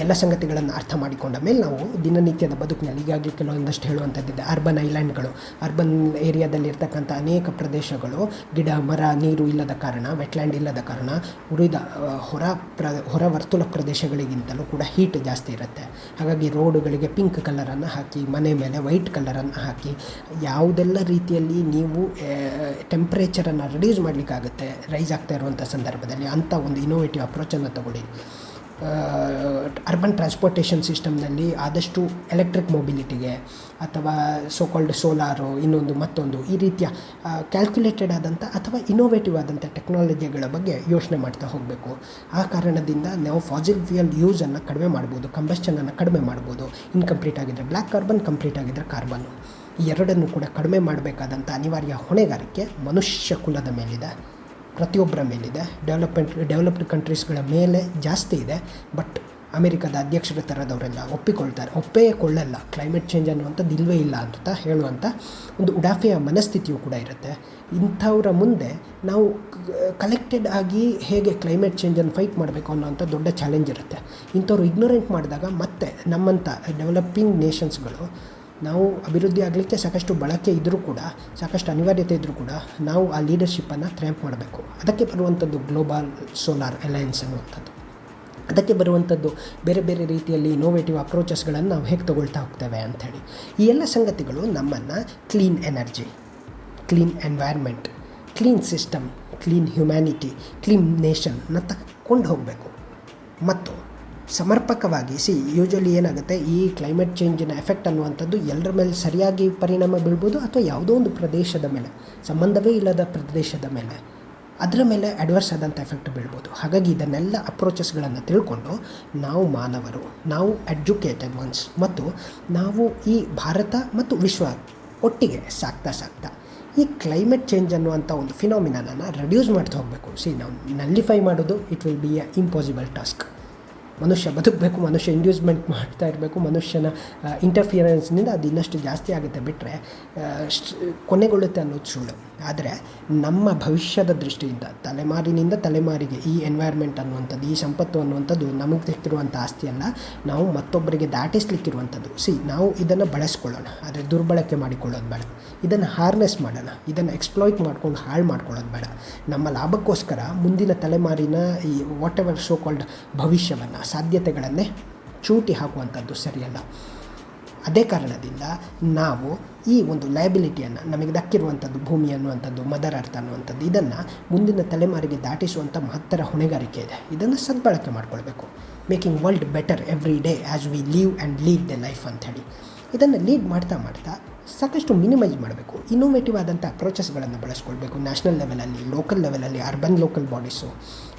ಎಲ್ಲ ಸಂಗತಿಗಳನ್ನು ಅರ್ಥ ಮಾಡಿಕೊಂಡ ಮೇಲೆ ನಾವು ದಿನನಿತ್ಯದ ಬದುಕಿನಲ್ಲಿ ಈಗಾಗಲೇ ಕೆಲವೊಂದಷ್ಟು ಹೇಳುವಂಥದ್ದಿದೆ. ಅರ್ಬನ್ ಐಲ್ಯಾಂಡ್ಗಳು, ಅರ್ಬನ್ ಏರಿಯಾದಲ್ಲಿರ್ತಕ್ಕಂಥ ಅನೇಕ ಪ್ರದೇಶಗಳು ಗಿಡ ಮರ ನೀರು ಇಲ್ಲದ ಕಾರಣ, ವೆಟ್ಲ್ಯಾಂಡ್ ಇಲ್ಲದ ಕಾರಣ ಉಳಿದ ಹೊರ ವರ್ತುಲ ಪ್ರದೇಶಗಳಿಗಿಂತಲೂ ಕೂಡ ಹೀಟ್ ಜಾಸ್ತಿ ಇರುತ್ತೆ. ಹಾಗಾಗಿ ರೋಡುಗಳಿಗೆ ಪಿಂಕ್ ಕಲರನ್ನು ಹಾಕಿ, ಮನೆ ಮೇಲೆ ವೈಟ್ ಕಲರನ್ನು ಹಾಕಿ, ಯಾವುದೆಲ್ಲ ರೀತಿಯಲ್ಲಿ ನೀವು ಟೆಂಪ್ರೇಚರನ್ನು ರಿಡ್ಯೂಸ್ ಮಾಡಲಿಕ್ಕಾಗುತ್ತೆ ರೈಸ್ ಆಗ್ತಾ ಇರುವಂಥ ಸಂದರ್ಭದಲ್ಲಿ ಅಂಥ ಒಂದು ಇನೋವೇಟಿವ್ ಅಪ್ರೋಚನ್ನು ತಗೊಳ್ಳಿ. ಅರ್ಬನ್ ಟ್ರಾನ್ಸ್ಪೋರ್ಟೇಷನ್ ಸಿಸ್ಟಮ್ನಲ್ಲಿ ಆದಷ್ಟು ಎಲೆಕ್ಟ್ರಿಕ್ ಮೊಬಿಲಿಟಿಗೆ ಅಥವಾ ಸೋಕಾಲ್ಡ್ ಸೋಲಾರು, ಇನ್ನೊಂದು ಮತ್ತೊಂದು ಈ ರೀತಿಯ ಕ್ಯಾಲ್ಕುಲೇಟೆಡ್ ಆದಂಥ ಅಥವಾ ಇನೋವೇಟಿವ್ ಆದಂಥ ಟೆಕ್ನಾಲಜಿಗಳ ಬಗ್ಗೆ ಯೋಚನೆ ಮಾಡ್ತಾ ಹೋಗಬೇಕು. ಆ ಕಾರಣದಿಂದ ನಾವು ಫಾಸಿಲ್ ಫ್ಯೂಯಲ್ ಯೂಸನ್ನು ಕಡಿಮೆ ಮಾಡ್ಬೋದು, ಕಂಬಸ್ಚನನ್ನು ಕಡಿಮೆ ಮಾಡ್ಬೋದು. ಇನ್ಕಂಪ್ಲೀಟ್ ಆಗಿದ್ದರೆ ಬ್ಲ್ಯಾಕ್ ಕಾರ್ಬನ್, ಕಂಪ್ಲೀಟ್ ಆಗಿದ್ದರೆ ಕಾರ್ಬನ್ನು, ಈ ಎರಡನ್ನು ಕೂಡ ಕಡಿಮೆ ಮಾಡಬೇಕಾದಂಥ ಅನಿವಾರ್ಯ ಹೊಣೆಗಾರಿಕೆ ಮನುಷ್ಯ ಕುಲದ ಮೇಲಿದೆ, ಪ್ರತಿಯೊಬ್ಬರ ಮೇಲಿದೆ. ಡೆವಲಪ್ಡ್ ಕಂಟ್ರೀಸ್ಗಳ ಮೇಲೆ ಜಾಸ್ತಿ ಇದೆ. ಬಟ್ ಅಮೆರಿಕದ ಅಧ್ಯಕ್ಷರ ಥರದವರೆಲ್ಲ ಒಪ್ಪೇ ಕೊಳ್ಳಲ್ಲ. ಕ್ಲೈಮೇಟ್ ಚೇಂಜ್ ಅನ್ನುವಂಥದ್ದು ಇಲ್ಲವೇ ಇಲ್ಲ ಅಂತ ಹೇಳುವಂಥ ಒಂದು ಉಡಾಫೆಯ ಮನಸ್ಥಿತಿಯೂ ಕೂಡ ಇರುತ್ತೆ. ಇಂಥವರ ಮುಂದೆ ನಾವು ಕಲೆಕ್ಟೆಡ್ ಆಗಿ ಹೇಗೆ ಕ್ಲೈಮೇಟ್ ಚೇಂಜನ್ನು ಫೈಟ್ ಮಾಡಬೇಕು ಅನ್ನೋಂಥ ದೊಡ್ಡ ಚಾಲೆಂಜ್ ಇರುತ್ತೆ. ಇಂಥವ್ರು ಇಗ್ನೋರೆಂಟ್ ಮಾಡಿದಾಗ ಮತ್ತೆ ನಮ್ಮಂಥ ಡೆವಲಪಿಂಗ್ ನೇಷನ್ಸ್ಗಳು, ನಾವು ಅಭಿವೃದ್ಧಿ ಆಗಲಿಕ್ಕೆ ಸಾಕಷ್ಟು ಬಳಕೆ ಇದ್ದರೂ ಕೂಡ, ಸಾಕಷ್ಟು ಅನಿವಾರ್ಯತೆ ಇದ್ದರೂ ಕೂಡ ನಾವು ಆ ಲೀಡರ್ಶಿಪ್ಪನ್ನು ಥ್ಯಾಂಪ್ ಮಾಡಬೇಕು. ಅದಕ್ಕೆ ಬರುವಂಥದ್ದು ಗ್ಲೋಬಲ್ ಸೋಲಾರ್ ಅಲಯನ್ಸ್ ಅನ್ನುವಂಥದ್ದು. ಅದಕ್ಕೆ ಬರುವಂಥದ್ದು ಬೇರೆ ಬೇರೆ ರೀತಿಯಲ್ಲಿ ಇನೋವೇಟಿವ್ ಅಪ್ರೋಚಸ್ಗಳನ್ನು ನಾವು ಹೇಗೆ ತೊಗೊಳ್ತಾ ಹೋಗ್ತೇವೆ ಅಂಥೇಳಿ. ಈ ಎಲ್ಲ ಸಂಗತಿಗಳು ನಮ್ಮನ್ನು clean energy, clean environment, clean system, clean humanity, clean ನೇಷನ್ನ ತಗೊಂಡು ಹೋಗಬೇಕು. ಮತ್ತು ಸಮರ್ಪಕವಾಗಿ ಯೂಶ್ವಲಿ ಏನಾಗುತ್ತೆ, ಈ ಕ್ಲೈಮೇಟ್ ಚೇಂಜಿನ ಎಫೆಕ್ಟ್ ಅನ್ನುವಂಥದ್ದು ಎಲ್ಲರ ಮೇಲೆ ಸರಿಯಾಗಿ ಪರಿಣಾಮ ಬೀಳ್ಬೋದು ಅಥವಾ ಯಾವುದೋ ಒಂದು ಪ್ರದೇಶದ ಮೇಲೆ, ಸಂಬಂಧವೇ ಇಲ್ಲದ ಪ್ರದೇಶದ ಮೇಲೆ, ಅದರ ಮೇಲೆ ಅಡ್ವರ್ಸ್ ಆದಂಥ ಎಫೆಕ್ಟ್ ಬೀಳ್ಬೋದು. ಹಾಗಾಗಿ ಇದನ್ನೆಲ್ಲ ಅಪ್ರೋಚಸ್ಗಳನ್ನು ತಿಳ್ಕೊಂಡು ನಾವು ಮಾನವರು, ನಾವು ಎಡ್ಯುಕೇಟೆಡ್ ಒನ್ಸ್, ಮತ್ತು ನಾವು ಈ ಭಾರತ ಮತ್ತು ವಿಶ್ವ ಒಟ್ಟಿಗೆ ಸಾಕ್ತಾ ಈ ಕ್ಲೈಮೇಟ್ ಚೇಂಜ್ ಅನ್ನುವಂಥ ಒಂದು ಫಿನಾಮಿನಾನ ರೆಡ್ಯೂಸ್ ಮಾಡ್ತಾ ಹೋಗಬೇಕು. ನಾವು ನಲ್ಲಿಫೈ ಮಾಡೋದು it will be A impossible task. ಮನುಷ್ಯ ಬದುಕಬೇಕು, ಮನುಷ್ಯ ಇಂಡ್ಯೂಸ್ಮೆಂಟ್ ಮಾಡ್ತಾ ಇರಬೇಕು. ಮನುಷ್ಯನ ಇಂಟರ್ಫಿಯರೆನ್ಸ್ನಿಂದ ಅದು ಇನ್ನಷ್ಟು ಜಾಸ್ತಿ ಆಗುತ್ತೆ ಬಿಟ್ಟರೆ ಕೊನೆಗೊಳ್ಳುತ್ತೆ ಅನ್ನೋದು ಸುಳ್ಳು. ಆದರೆ ನಮ್ಮ ಭವಿಷ್ಯದ ದೃಷ್ಟಿಯಿಂದ ತಲೆಮಾರಿನಿಂದ ತಲೆಮಾರಿಗೆ ಈ ಎನ್ವೈರ್ಮೆಂಟ್ ಅನ್ನುವಂಥದ್ದು, ಈ ಸಂಪತ್ತು ಅನ್ನುವಂಥದ್ದು ನಮಗೆ ಸಿಕ್ಕಿರುವಂಥ ಆಸ್ತಿಯಲ್ಲ, ನಾವು ಮತ್ತೊಬ್ಬರಿಗೆ ದಾಟಿಸ್ಲಿಕ್ಕಿರುವಂಥದ್ದು. ನಾವು ಇದನ್ನು ಬಳಸ್ಕೊಳ್ಳೋಣ, ಆದರೆ ದುರ್ಬಳಕೆ ಮಾಡಿಕೊಳ್ಳೋದು ಬೇಡ. ಇದನ್ನು ಹಾರ್ನೆಸ್ ಮಾಡೋಣ, ಇದನ್ನು ಎಕ್ಸ್ಪ್ಲಾಯ್ಟ್ ಮಾಡ್ಕೊಂಡು ಹಾಳು ಮಾಡ್ಕೊಳ್ಳೋದು ಬೇಡ. ನಮ್ಮ ಲಾಭಕ್ಕೋಸ್ಕರ ಮುಂದಿನ ತಲೆಮಾರಿನ ಈ ವಾಟ್ ಎವರ್ ಸೋ ಕಾಲ್ಡ್ ಭವಿಷ್ಯವನ್ನು, ಸಾಧ್ಯತೆಗಳನ್ನೇ ಚೂಟಿ ಹಾಕುವಂಥದ್ದು ಸರಿಯಲ್ಲ. ಅದೇ ಕಾರಣದಿಂದ ನಾವು ಈ ಒಂದು ಲಯಬಿಲಿಟಿಯನ್ನು, ನಮಗೆ ದಕ್ಕಿರುವಂಥದ್ದು ಭೂಮಿ ಅನ್ನುವಂಥದ್ದು, ಮದರ್ ಅರ್ಥ ಅನ್ನುವಂಥದ್ದು, ಇದನ್ನು ಮುಂದಿನ ತಲೆಮಾರಿಗೆ ದಾಟಿಸುವಂಥ ಮಹತ್ತರ ಹೊಣೆಗಾರಿಕೆ ಇದೆ. ಇದನ್ನು ಸದ್ಬಳಕೆ ಮಾಡ್ಕೊಳ್ಬೇಕು. Making world better every day as we leave and lead the life ಅಂಥೇಳಿ ಇದನ್ನು ಲೀಡ್ ಮಾಡ್ತಾ ಸಾಕಷ್ಟು ಮಿನಿಮೈಸ್ ಮಾಡಬೇಕು. ಇನ್ನೋವೇಟಿವ್ ಆದಂಥ ಅಪ್ರೋಚಸ್ಗಳನ್ನು ಬಳಸ್ಕೊಳ್ಬೇಕು. ನ್ಯಾಷನಲ್ ಲೆವೆಲಲ್ಲಿ, ಲೋಕಲ್ ಲೆವೆಲಲ್ಲಿ, ಅರ್ಬನ್ ಲೋಕಲ್ ಬಾಡೀಸು,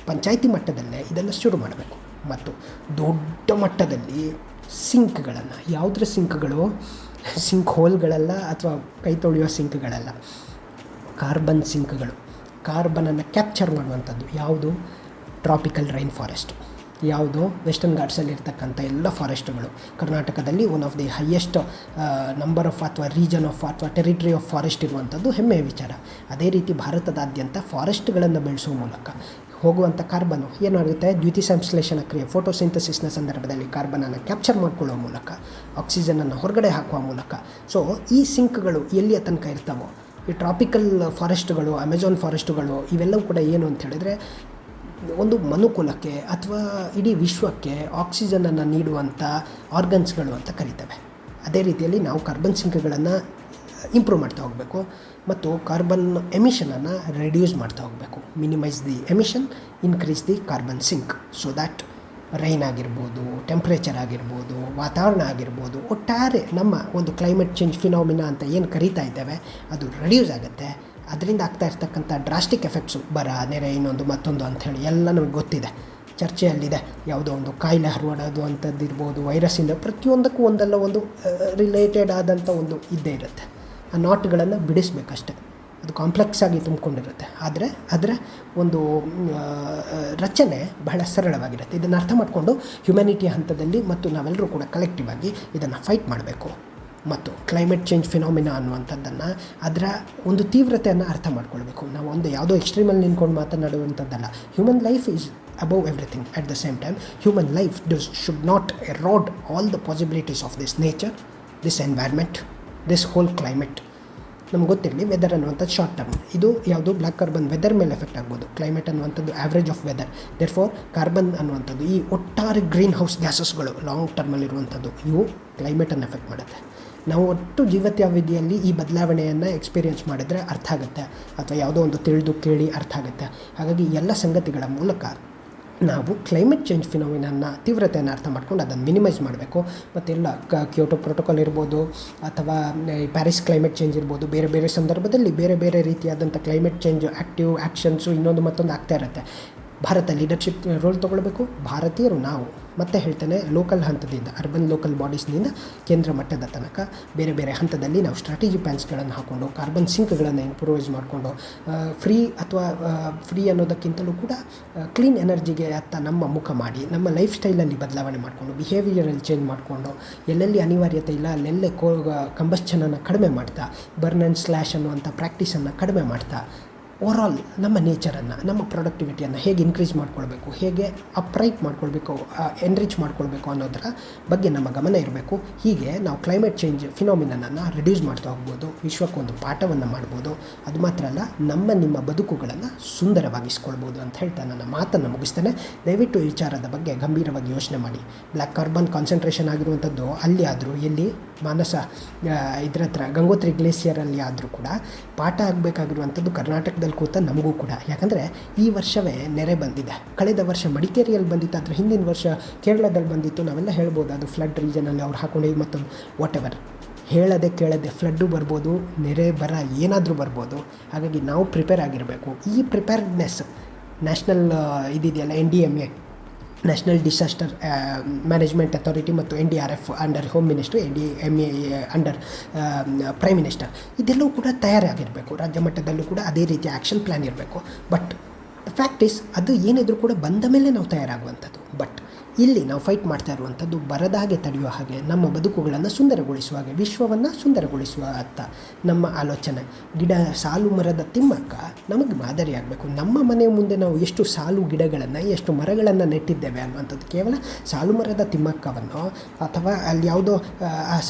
ಪಂಚಾಯಿತಿ ಮಟ್ಟದಲ್ಲೇ ಇದನ್ನು ಶುರು ಮಾಡಬೇಕು. ಮತ್ತು ದೊಡ್ಡ ಮಟ್ಟದಲ್ಲಿ ಸಿಂಕ್ಗಳನ್ನು, ಯಾವುದ್ರ ಸಿಂಕ್ಗಳು, ಸಿಂಕ್ ಹೋಲ್ಗಳಲ್ಲ ಅಥವಾ ಕೈ ತೊಳೆಯುವ ಸಿಂಕ್ಗಳಲ್ಲ, ಕಾರ್ಬನ್ ಸಿಂಕ್ಗಳು. ಕಾರ್ಬನನ್ನು ಕ್ಯಾಪ್ಚರ್ ಮಾಡುವಂಥದ್ದು ಯಾವುದು? Tropical rain forest. ಯಾವುದು? ವೆಸ್ಟರ್ನ್ ಘಾಟ್ಸಲ್ಲಿ ಇರ್ತಕ್ಕಂಥ ಎಲ್ಲ ಫಾರೆಸ್ಟ್ಗಳು. ಕರ್ನಾಟಕದಲ್ಲಿ one of the highest number of ಅಥವಾ ರೀಜನ್ ಆಫ್ ಅಥವಾ ಟೆರಿಟರಿ ಆಫ್ ಫಾರೆಸ್ಟ್ ಇರುವಂಥದ್ದು ಹೆಮ್ಮೆಯ ವಿಚಾರ. ಅದೇ ರೀತಿ ಭಾರತದಾದ್ಯಂತ ಫಾರೆಸ್ಟ್ಗಳನ್ನು ಬೆಳೆಸುವ ಮೂಲಕ ಹೋಗುವಂಥ ಕಾರ್ಬನ್ನು ಏನಾಗುತ್ತೆ? ದ್ಯುತಿ ಸಂಶ್ಲೇಷಣ ಕ್ರಿಯೆ, ಫೋಟೋಸಿಂಥಸಿಸ್ನ ಸಂದರ್ಭದಲ್ಲಿ ಕಾರ್ಬನನ್ನು ಕ್ಯಾಪ್ಚರ್ ಮಾಡಿಕೊಳ್ಳುವ ಮೂಲಕ, ಆಕ್ಸಿಜನನ್ನು ಹೊರಗಡೆ ಹಾಕುವ ಮೂಲಕ. ಸೊ ಈ ಸಿಂಕ್ಗಳು ಎಲ್ಲಿಯ ತನಕ ಇರ್ತಾವೋ, ಈ ಟ್ರಾಪಿಕಲ್ ಫಾರೆಸ್ಟ್ಗಳು, ಅಮೆಜಾನ್ ಫಾರೆಸ್ಟ್ಗಳು, ಇವೆಲ್ಲವೂ ಕೂಡ ಏನು ಅಂತ ಹೇಳಿದರೆ ಒಂದು ಮನುಕುಲಕ್ಕೆ ಅಥವಾ ಇಡೀ ವಿಶ್ವಕ್ಕೆ ಆಕ್ಸಿಜನನ್ನು ನೀಡುವಂಥ ಆರ್ಗನ್ಸ್ಗಳು ಅಂತ ಕರೀತವೆ. ಅದೇ ರೀತಿಯಲ್ಲಿ ನಾವು ಕಾರ್ಬನ್ ಸಿಂಕ್ಗಳನ್ನು ಇಂಪ್ರೂವ್ ಮಾಡ್ತಾ ಹೋಗಬೇಕು ಮತ್ತು ಕಾರ್ಬನ್ ಎಮಿಷನನ್ನು ರೆಡ್ಯೂಸ್ ಮಾಡ್ತಾ ಹೋಗಬೇಕು. Minimise the emission, increase the carbon sink, so that rain ಆಗಿರ್ಬೋದು, ಟೆಂಪ್ರೇಚರ್ ಆಗಿರ್ಬೋದು, ವಾತಾವರಣ ಆಗಿರ್ಬೋದು, ಒಟ್ಟಾರೆ ನಮ್ಮ ಒಂದು ಕ್ಲೈಮೇಟ್ ಚೇಂಜ್ ಫಿನಾಮಿನಾ ಅಂತ ಏನು ಕರೀತಾ ಇದ್ದೇವೆ ಅದು ರೆಡ್ಯೂಸ್ ಆಗುತ್ತೆ. ಅದರಿಂದ ಆಗ್ತಾ ಇರ್ತಕ್ಕಂಥ ಡ್ರಾಸ್ಟಿಕ್ ಎಫೆಕ್ಟ್ಸು, ಬರ, ನೆರೆ, ಇನ್ನೊಂದು ಮತ್ತೊಂದು ಅಂಥೇಳಿ ಎಲ್ಲ ನಮಗೆ ಗೊತ್ತಿದೆ, ಚರ್ಚೆಯಲ್ಲಿದೆ. ಯಾವುದೋ ಒಂದು ಕಾಯಿಲೆ ಹರಡೋದು ಅಂಥದ್ದು ಇರ್ಬೋದು, ವೈರಸ್ಸಿಂದ ಪ್ರತಿಯೊಂದಕ್ಕೂ ಒಂದಲ್ಲ ಒಂದು ರಿಲೇಟೆಡ್ ಆದಂಥ ಒಂದು ಇದ್ದೇ ಇರುತ್ತೆ. ಆ ನಾಟ್ಗಳನ್ನು ಬಿಡಿಸ್ಬೇಕಷ್ಟೆ. ಅದು ಕಾಂಪ್ಲೆಕ್ಸ್ ಆಗಿ ತುಂಬಿಕೊಂಡಿರುತ್ತೆ. ಆದರೆ ಅದರ ಒಂದು ರಚನೆ ಬಹಳ ಸರಳವಾಗಿರುತ್ತೆ. ಇದನ್ನು ಅರ್ಥ ಮಾಡಿಕೊಂಡು ಹ್ಯುಮ್ಯಾನಿಟಿಯ ಹಂತದಲ್ಲಿ ಮತ್ತು ನಾವೆಲ್ಲರೂ ಕೂಡ ಕಲೆಕ್ಟಿವ್ ಆಗಿ ಇದನ್ನು ಫೈಟ್ ಮಾಡಬೇಕು. ಮತ್ತು ಕ್ಲೈಮೇಟ್ ಚೇಂಜ್ ಫಿನಾಮಿನಾ ಅನ್ನುವಂಥದ್ದನ್ನು, ಅದರ ಒಂದು ತೀವ್ರತೆಯನ್ನು ಅರ್ಥ ಮಾಡ್ಕೊಳ್ಬೇಕು. ನಾವು ಒಂದು ಯಾವುದೋ ಎಕ್ಸ್ಟ್ರೀಮಲ್ಲಿ ನಿಂತ್ಕೊಂಡು ಮಾತನಾಡುವಂಥದ್ದಲ್ಲ. Human life is above everything. At the same time, human life should not erode all the possibilities of this nature, this environment, this whole climate. ನಮ್ಗೆ ಗೊತ್ತಿರಲಿ, ವೆದರ್ ಅನ್ನುವಂಥದ್ದು ಶಾರ್ಟ್ ಟರ್ಮ್. ಇದು ಯಾವುದು? ಬ್ಲ್ಯಾಕ್ ಕಾರ್ಬನ್ ವೆದರ್ ಮೇಲೆ effect ಆಗ್ಬೋದು. Climate ಅನ್ನುವಂಥದ್ದು average of weather. Therefore carbon ಅನ್ನುವಂಥದ್ದು ಈ ಒಟ್ಟಾರೆ ಗ್ರೀನ್ ಹೌಸ್ ಗ್ಯಾಸಸ್ಗಳು ಲಾಂಗ್ ಟರ್ಮಲ್ಲಿರುವಂಥದ್ದು, ಇವು ಕ್ಲೈಮೇಟನ್ನು ಎಫೆಕ್ಟ್ ಮಾಡುತ್ತೆ. ನಾವು ಒಟ್ಟು ಜೀವಿತಾವಧಿಯಲ್ಲಿ ಈ ಬದಲಾವಣೆಯನ್ನು ಎಕ್ಸ್ಪೀರಿಯೆನ್ಸ್ ಮಾಡಿದರೆ ಅರ್ಥ ಆಗುತ್ತೆ, ಅಥವಾ ಯಾವುದೋ ಒಂದು ತಿಳಿದು ಕೇಳಿ ಅರ್ಥ ಆಗುತ್ತೆ. ಹಾಗಾಗಿ ಎಲ್ಲ ಸಂಗತಿಗಳ ಮೂಲಕ ನಾವು ಕ್ಲೈಮೇಟ್ ಚೇಂಜ್ ಫಿನಾಮಿನನ್ನ ತೀವ್ರತೆಯನ್ನು ಅರ್ಥ ಮಾಡ್ಕೊಂಡು ಅದನ್ನು ಮಿನಿಮೈಸ್ ಮಾಡಬೇಕು. ಮತ್ತೆಲ್ಲ ಕ್ಯೋಟೋ ಪ್ರೋಟೋಕಾಲ್ ಇರ್ಬೋದು, ಅಥವಾ ಪ್ಯಾರಿಸ್ ಕ್ಲೈಮೇಟ್ ಚೇಂಜ್ ಇರ್ಬೋದು, ಬೇರೆ ಬೇರೆ ಸಂದರ್ಭದಲ್ಲಿ ಬೇರೆ ಬೇರೆ ರೀತಿಯಾದಂಥ ಕ್ಲೈಮೇಟ್ ಚೇಂಜ್ ಆ್ಯಕ್ಟಿವ್ ಆ್ಯಕ್ಷನ್ಸು ಇನ್ನೊಂದು ಮತ್ತೊಂದು ಆಗ್ತಾ ಇರುತ್ತೆ. ಭಾರತ ಲೀಡರ್ಶಿಪ್ ರೋಲ್ ತೊಗೊಳ್ಬೇಕು. ಭಾರತೀಯರು ನಾವು ಮತ್ತೆ ಹೇಳ್ತೇನೆ, ಲೋಕಲ್ ಹಂತದಿಂದ, ಅರ್ಬನ್ ಲೋಕಲ್ ಬಾಡೀಸ್ನಿಂದ ಕೇಂದ್ರ ಮಟ್ಟದ ತನಕ ಬೇರೆ ಬೇರೆ ಹಂತದಲ್ಲಿ ನಾವು ಸ್ಟ್ರಾಟಜಿ ಪ್ಲ್ಯಾನ್ಸ್ಗಳನ್ನು ಹಾಕ್ಕೊಂಡು ಕಾರ್ಬನ್ ಸಿಂಕ್ಗಳನ್ನು ಇಂಪ್ರೂವೈಸ್ ಮಾಡಿಕೊಂಡು ಫ್ರೀ ಅನ್ನೋದಕ್ಕಿಂತಲೂ ಕೂಡ ಕ್ಲೀನ್ ಎನರ್ಜಿಗೆ ಅತ್ತ ನಮ್ಮ ಮುಖ ಮಾಡಿ, ನಮ್ಮ ಲೈಫ್ ಸ್ಟೈಲಲ್ಲಿ ಬದಲಾವಣೆ ಮಾಡಿಕೊಂಡು, ಬಿಹೇವಿಯರಲ್ಲಿ ಚೇಂಜ್ ಮಾಡಿಕೊಂಡು, ಎಲ್ಲೆಲ್ಲಿ ಅನಿವಾರ್ಯತೆ ಇಲ್ಲ ಅಲ್ಲೆಲ್ಲೇ ಕಂಬಸ್ಚನನ್ನು ಕಡಿಮೆ ಮಾಡ್ತಾ, ಬರ್ನ್ ಆ್ಯಂಡ್ ಸ್ಲ್ಯಾಶ್ ಅನ್ನುವಂಥ ಪ್ರಾಕ್ಟೀಸನ್ನು ಕಡಿಮೆ ಮಾಡ್ತಾ, ಓವರಾಲ್ ನಮ್ಮ ನೇಚರನ್ನು, ನಮ್ಮ ಪ್ರೊಡಕ್ಟಿವಿಟಿಯನ್ನು ಹೇಗೆ ಇನ್ಕ್ರೀಸ್ ಮಾಡ್ಕೊಳ್ಬೇಕು, ಹೇಗೆ ಅಪ್ರೈಟ್ ಮಾಡ್ಕೊಳ್ಬೇಕು, ಎನ್ರಿಚ್ ಮಾಡ್ಕೊಳ್ಬೇಕು ಅನ್ನೋದರ ಬಗ್ಗೆ ನಮ್ಮ ಗಮನ ಇರಬೇಕು. ಹೀಗೆ ನಾವು ಕ್ಲೈಮೇಟ್ ಚೇಂಜ್ ಫಿನಾಮಿನನ್ನು ರಿಡ್ಯೂಸ್ ಮಾಡ್ತಾ ಹೋಗ್ಬೋದು, ವಿಶ್ವಕ್ಕೊಂದು ಪಾಠವನ್ನು ಮಾಡ್ಬೋದು. ಅದು ಮಾತ್ರ ಅಲ್ಲ, ನಿಮ್ಮ ಬದುಕುಗಳನ್ನು ಸುಂದರವಾಗಿಸ್ಕೊಳ್ಬೋದು ಅಂತ ಹೇಳ್ತಾ ನನ್ನ ಮಾತನ್ನು ಮುಗಿಸ್ತೇನೆ. ದಯವಿಟ್ಟು ಈ ವಿಚಾರದ ಬಗ್ಗೆ ಗಂಭೀರವಾಗಿ ಯೋಚನೆ ಮಾಡಿ. ಬ್ಲ್ಯಾಕ್ ಕಾರ್ಬನ್ ಕಾನ್ಸಂಟ್ರೇಷನ್ ಆಗಿರುವಂಥದ್ದು ಅಲ್ಲಿ ಆದರೂ, ಎಲ್ಲಿ ಮಾನಸ ಇದರ ಹತ್ರ ಗಂಗೋತ್ರಿ ಗ್ಲೇಸಿಯರಲ್ಲಿ ಆದರೂ ಕೂಡ ಪಾಠ ಆಗಬೇಕಾಗಿರುವಂಥದ್ದು ಕರ್ನಾಟಕದಲ್ಲಿ ಕೂತ ನಮಗೂ ಕೂಡ. ಯಾಕಂದರೆ ಈ ವರ್ಷವೇ ನೆರೆ ಬಂದಿದೆ. ಕಳೆದ ವರ್ಷ ಮಡಿಕೇರಿಯಲ್ಲಿ ಬಂದಿತ್ತು, ಅದರ ಹಿಂದಿನ ವರ್ಷ ಕೇರಳದಲ್ಲಿ ಬಂದಿತ್ತು. ನಾವೆಲ್ಲ ಹೇಳ್ಬೋದು ಅದು ಫ್ಲಡ್ ರೀಜನಲ್ಲಿ ಅವ್ರು ಹಾಕೊಂಡು ಮತ್ತೊಂದು ವಾಟ್ ಎವರ್, ಹೇಳದೆ ಕೇಳದೆ ಫ್ಲಡ್ಡು ಬರ್ಬೋದು, ನೆರೆ ಬರ ಏನಾದರೂ ಬರ್ಬೋದು. ಹಾಗಾಗಿ ನಾವು ಪ್ರಿಪೇರ್ ಆಗಿರಬೇಕು. ಈ ಪ್ರಿಪೇರ್ಡ್ನೆಸ್ ನ್ಯಾಷನಲ್ ಇದಿದೆಯಲ್ಲ, NDMA, national disaster management authority, ಮತ್ತು NDRF under home ministry, NDMA under prime minister, ಇದೆಲ್ಲವೂ ಕೂಡ ತಯಾರಾಗಿರಬೇಕು. ರಾಜ್ಯ ಮಟ್ಟದಲ್ಲೂ ಕೂಡ ಅದೇ ರೀತಿಯ ಆ್ಯಕ್ಷನ್ ಪ್ಲ್ಯಾನ್ ಇರಬೇಕು. ಬಟ್ ಫ್ಯಾಕ್ಟ್ ಈಸ್, ಅದು ಏನಿದ್ರು ಕೂಡ ಬಂದ ಮೇಲೆ ನಾವು ತಯಾರಾಗುವಂಥದ್ದು. ಬಟ್ ಇಲ್ಲಿ ನಾವು ಫೈಟ್ ಮಾಡ್ತಾ ಇರುವಂಥದ್ದು ಬರದ ಹಾಗೆ ತಡೆಯುವ ಹಾಗೆ, ನಮ್ಮ ಬದುಕುಗಳನ್ನು ಸುಂದರಗೊಳಿಸುವ ಹಾಗೆ, ವಿಶ್ವವನ್ನು ಸುಂದರಗೊಳಿಸುವ ಅತ್ತ ನಮ್ಮ ಆಲೋಚನೆ. ಗಿಡ ಸಾಲು ಮರದ ತಿಮ್ಮಕ್ಕ ನಮಗೆ ಮಾದರಿಯಾಗಬೇಕು. ನಮ್ಮ ಮನೆಯ ಮುಂದೆ ನಾವು ಎಷ್ಟು ಸಾಲು ಗಿಡಗಳನ್ನು, ಎಷ್ಟು ಮರಗಳನ್ನು ನೆಟ್ಟಿದ್ದೇವೆ ಅನ್ನುವಂಥದ್ದು ಕೇವಲ ಸಾಲು ಮರದ ತಿಮ್ಮಕ್ಕವನ್ನು ಅಥವಾ ಅಲ್ಲಿ ಯಾವುದೋ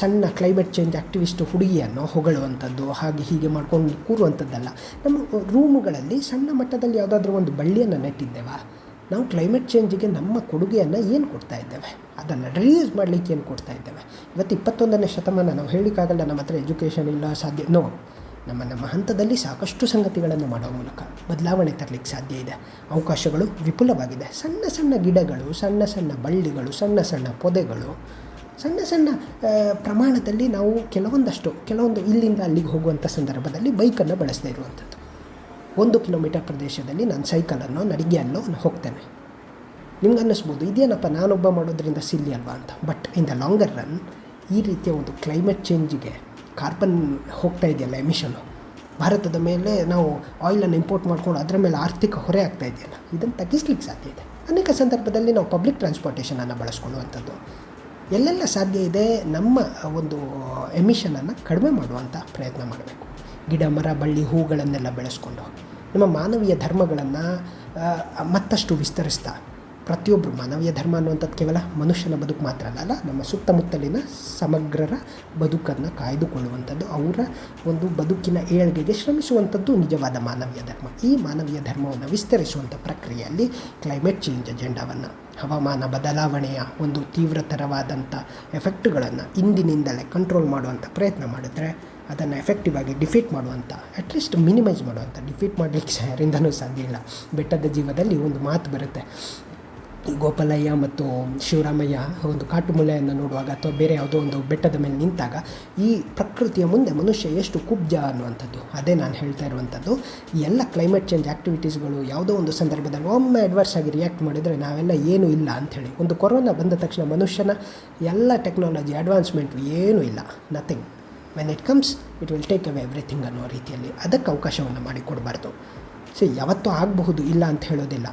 ಸಣ್ಣ ಕ್ಲೈಮೇಟ್ ಚೇಂಜ್ ಆ್ಯಕ್ಟಿವಿಸ್ಟ್ ಹುಡುಗಿಯನ್ನು ಹೊಗಳುವಂಥದ್ದು, ಹಾಗೆ ಹೀಗೆ ಮಾಡ್ಕೊಂಡು ಕೂರುವಂಥದ್ದಲ್ಲ. ನಮ್ಮ ರೂಮುಗಳಲ್ಲಿ ಸಣ್ಣ ಮಟ್ಟದಲ್ಲಿ ಯಾವುದಾದ್ರೂ ಒಂದು ಬಳ್ಳಿಯನ್ನು ನೆಟ್ಟಿದ್ದೇವಾ? ನಾವು ಕ್ಲೈಮೇಟ್ ಚೇಂಜಿಗೆ ನಮ್ಮ ಕೊಡುಗೆಯನ್ನು ಏನು ಕೊಡ್ತಾ ಇದ್ದೇವೆ? ಅದನ್ನು ರಿಯೂಸ್ ಮಾಡಲಿಕ್ಕೆ ಏನು ಕೊಡ್ತಾ ಇದ್ದೇವೆ? ಇವತ್ತು 21ನೇ ಶತಮಾನ, ನಾವು ಹೇಳಲಿಕ್ಕಾಗಲ್ಲ ನಮ್ಮ ಹತ್ರ ಎಜುಕೇಷನ್ ಇಲ್ಲ, ಸಾಧ್ಯ ನೋ. ನಮ್ಮ ಹಂತದಲ್ಲಿ ಸಾಕಷ್ಟು ಸಂಗತಿಗಳನ್ನು ಮಾಡೋ ಮೂಲಕ ಬದಲಾವಣೆ ತರಲಿಕ್ಕೆ ಸಾಧ್ಯ ಇದೆ. ಅವಕಾಶಗಳು ವಿಪುಲವಾಗಿದೆ. ಸಣ್ಣ ಸಣ್ಣ ಗಿಡಗಳು, ಸಣ್ಣ ಸಣ್ಣ ಬಳ್ಳಿಗಳು, ಸಣ್ಣ ಸಣ್ಣ ಪೊದೆಗಳು, ಸಣ್ಣ ಸಣ್ಣ ಪ್ರಮಾಣದಲ್ಲಿ ನಾವು ಕೆಲವೊಂದು ಇಲ್ಲಿಂದ ಅಲ್ಲಿಗೆ ಹೋಗುವಂಥ ಸಂದರ್ಭದಲ್ಲಿ ಬೈಕನ್ನು ಬಳಸದೇ ಇರುವಂಥದ್ದು. 1 ಕಿಲೋಮೀಟರ್ ಪ್ರದೇಶದಲ್ಲಿ ನಾನು ಸೈಕಲನ್ನು, ನಡಿಗೆಯನ್ನು ಹೋಗ್ತೇನೆ. ನಿಮ್ಗೆ ಅನ್ನಿಸ್ಬೋದು ಇದೇನಪ್ಪ ನಾನೊಬ್ಬ ಮಾಡೋದ್ರಿಂದ ಸಿಲ್ಲಿ ಅಲ್ವಾ ಅಂತ. But in the longer run ಈ ರೀತಿಯ ಒಂದು ಕ್ಲೈಮೇಟ್ ಚೇಂಜಿಗೆ ಕಾರ್ಬನ್ ಹೋಗ್ತಾ ಇದೆಯಲ್ಲ, ಎಮಿಷನು, ಭಾರತದ ಮೇಲೆ ನಾವು ಆಯಿಲನ್ನು ಇಂಪೋರ್ಟ್ ಮಾಡ್ಕೊಂಡು ಅದರ ಮೇಲೆ ಆರ್ಥಿಕ ಹೊರೆ ಆಗ್ತಾ ಇದೆಯಲ್ಲ, ಇದನ್ನು ತಗ್ಗಿಸ್ಲಿಕ್ಕೆ ಸಾಧ್ಯ ಇದೆ. ಅನೇಕ ಸಂದರ್ಭದಲ್ಲಿ ನಾವು ಪಬ್ಲಿಕ್ ಟ್ರಾನ್ಸ್ಪೋರ್ಟೇಷನನ್ನು ಬಳಸ್ಕೊಳ್ಳುವಂಥದ್ದು, ಎಲ್ಲೆಲ್ಲ ಸಾಧ್ಯ ಇದೆ ನಮ್ಮ ಒಂದು ಎಮಿಷನನ್ನು ಕಡಿಮೆ ಮಾಡುವಂಥ ಪ್ರಯತ್ನ ಮಾಡಬೇಕು. ಗಿಡ ಮರ ಬಳ್ಳಿ ಹೂಗಳನ್ನೆಲ್ಲ ಬೆಳೆಸ್ಕೊಂಡು ನಮ್ಮ ಮಾನವೀಯ ಧರ್ಮಗಳನ್ನು ಮತ್ತಷ್ಟು ವಿಸ್ತರಿಸ್ತಾ, ಪ್ರತಿಯೊಬ್ಬರು ಮಾನವೀಯ ಧರ್ಮ ಅನ್ನುವಂಥದ್ದು ಕೇವಲ ಮನುಷ್ಯನ ಬದುಕು ಮಾತ್ರ ಅಲ್ಲ, ನಮ್ಮ ಸುತ್ತಮುತ್ತಲಿನ ಸಮಗ್ರರ ಬದುಕನ್ನು ಕಾಯ್ದುಕೊಳ್ಳುವಂಥದ್ದು, ಅವರ ಒಂದು ಬದುಕಿನ ಏಳ್ಗೆಗೆ ಶ್ರಮಿಸುವಂಥದ್ದು ನಿಜವಾದ ಮಾನವೀಯ ಧರ್ಮ. ಈ ಮಾನವೀಯ ಧರ್ಮವನ್ನು ವಿಸ್ತರಿಸುವಂಥ ಪ್ರಕ್ರಿಯೆಯಲ್ಲಿ ಕ್ಲೈಮೇಟ್ ಚೇಂಜ್ ಅಜೆಂಡಾವನ್ನು, ಹವಾಮಾನ ಬದಲಾವಣೆಯ ಒಂದು ತೀವ್ರತರವಾದಂಥ ಎಫೆಕ್ಟ್ಗಳನ್ನು ಇಂದಿನಿಂದಲೇ ಕಂಟ್ರೋಲ್ ಮಾಡುವಂಥ ಪ್ರಯತ್ನ ಮಾಡಿದ್ರೆ ಅದನ್ನು ಎಫೆಕ್ಟಿವ್ ಆಗಿ ಡಿಫೀಟ್ ಮಾಡುವಂಥ, ಅಟ್ಲೀಸ್ಟ್ ಮಿನಿಮೈಸ್ ಮಾಡುವಂಥ, ಡಿಫೀಟ್ ಮಾಡಲಿಕ್ಕೆ ಯಾರಿಂದನೂ ಸಾಧ್ಯ ಇಲ್ಲ. ಬೆಟ್ಟದ ಜೀವದಲ್ಲಿ ಒಂದು ಮಾತು ಬರುತ್ತೆ, ಗೋಪಾಲಯ್ಯ ಮತ್ತು ಶಿವರಾಮಯ್ಯ ಒಂದು ಕಾಟುಮೂಲೆಯನ್ನು ನೋಡುವಾಗ ಅಥವಾ ಬೇರೆ ಯಾವುದೋ ಒಂದು ಬೆಟ್ಟದ ಮೇಲೆ ನಿಂತಾಗ ಈ ಪ್ರಕೃತಿಯ ಮುಂದೆ ಮನುಷ್ಯ ಎಷ್ಟು ಕುಬ್ಜ ಅನ್ನುವಂಥದ್ದು. ಅದೇ ನಾನು ಹೇಳ್ತಾ ಇರುವಂಥದ್ದು. ಎಲ್ಲ ಕ್ಲೈಮೇಟ್ ಚೇಂಜ್ ಆ್ಯಕ್ಟಿವಿಟೀಸ್ಗಳು ಯಾವುದೋ ಒಂದು ಸಂದರ್ಭದಲ್ಲಿ ಒಮ್ಮೆ ಅಡ್ವರ್ಸ್ ಆಗಿ ರಿಯಾಕ್ಟ್ ಮಾಡಿದರೆ ನಾವೆಲ್ಲ ಏನೂ ಇಲ್ಲ ಅಂಥೇಳಿ, ಒಂದು ಕೊರೋನಾ ಬಂದ ತಕ್ಷಣ ಮನುಷ್ಯನ ಎಲ್ಲ ಟೆಕ್ನಾಲಜಿ ಅಡ್ವಾನ್ಸ್ಮೆಂಟು ಏನೂ ಇಲ್ಲ, nothing. When it comes it will take away everything ಅನ್ನೋ ರೀತಿಯಲ್ಲಿ ಅದಕ್ಕೆ ಅವಕಾಶವನ್ನು ಮಾಡಿಕೊಡಬಾರ್ದು. ಸೊ ಯಾವತ್ತೂ ಆಗಬಹುದು, ಇಲ್ಲ ಅಂತ ಹೇಳೋದಿಲ್ಲ.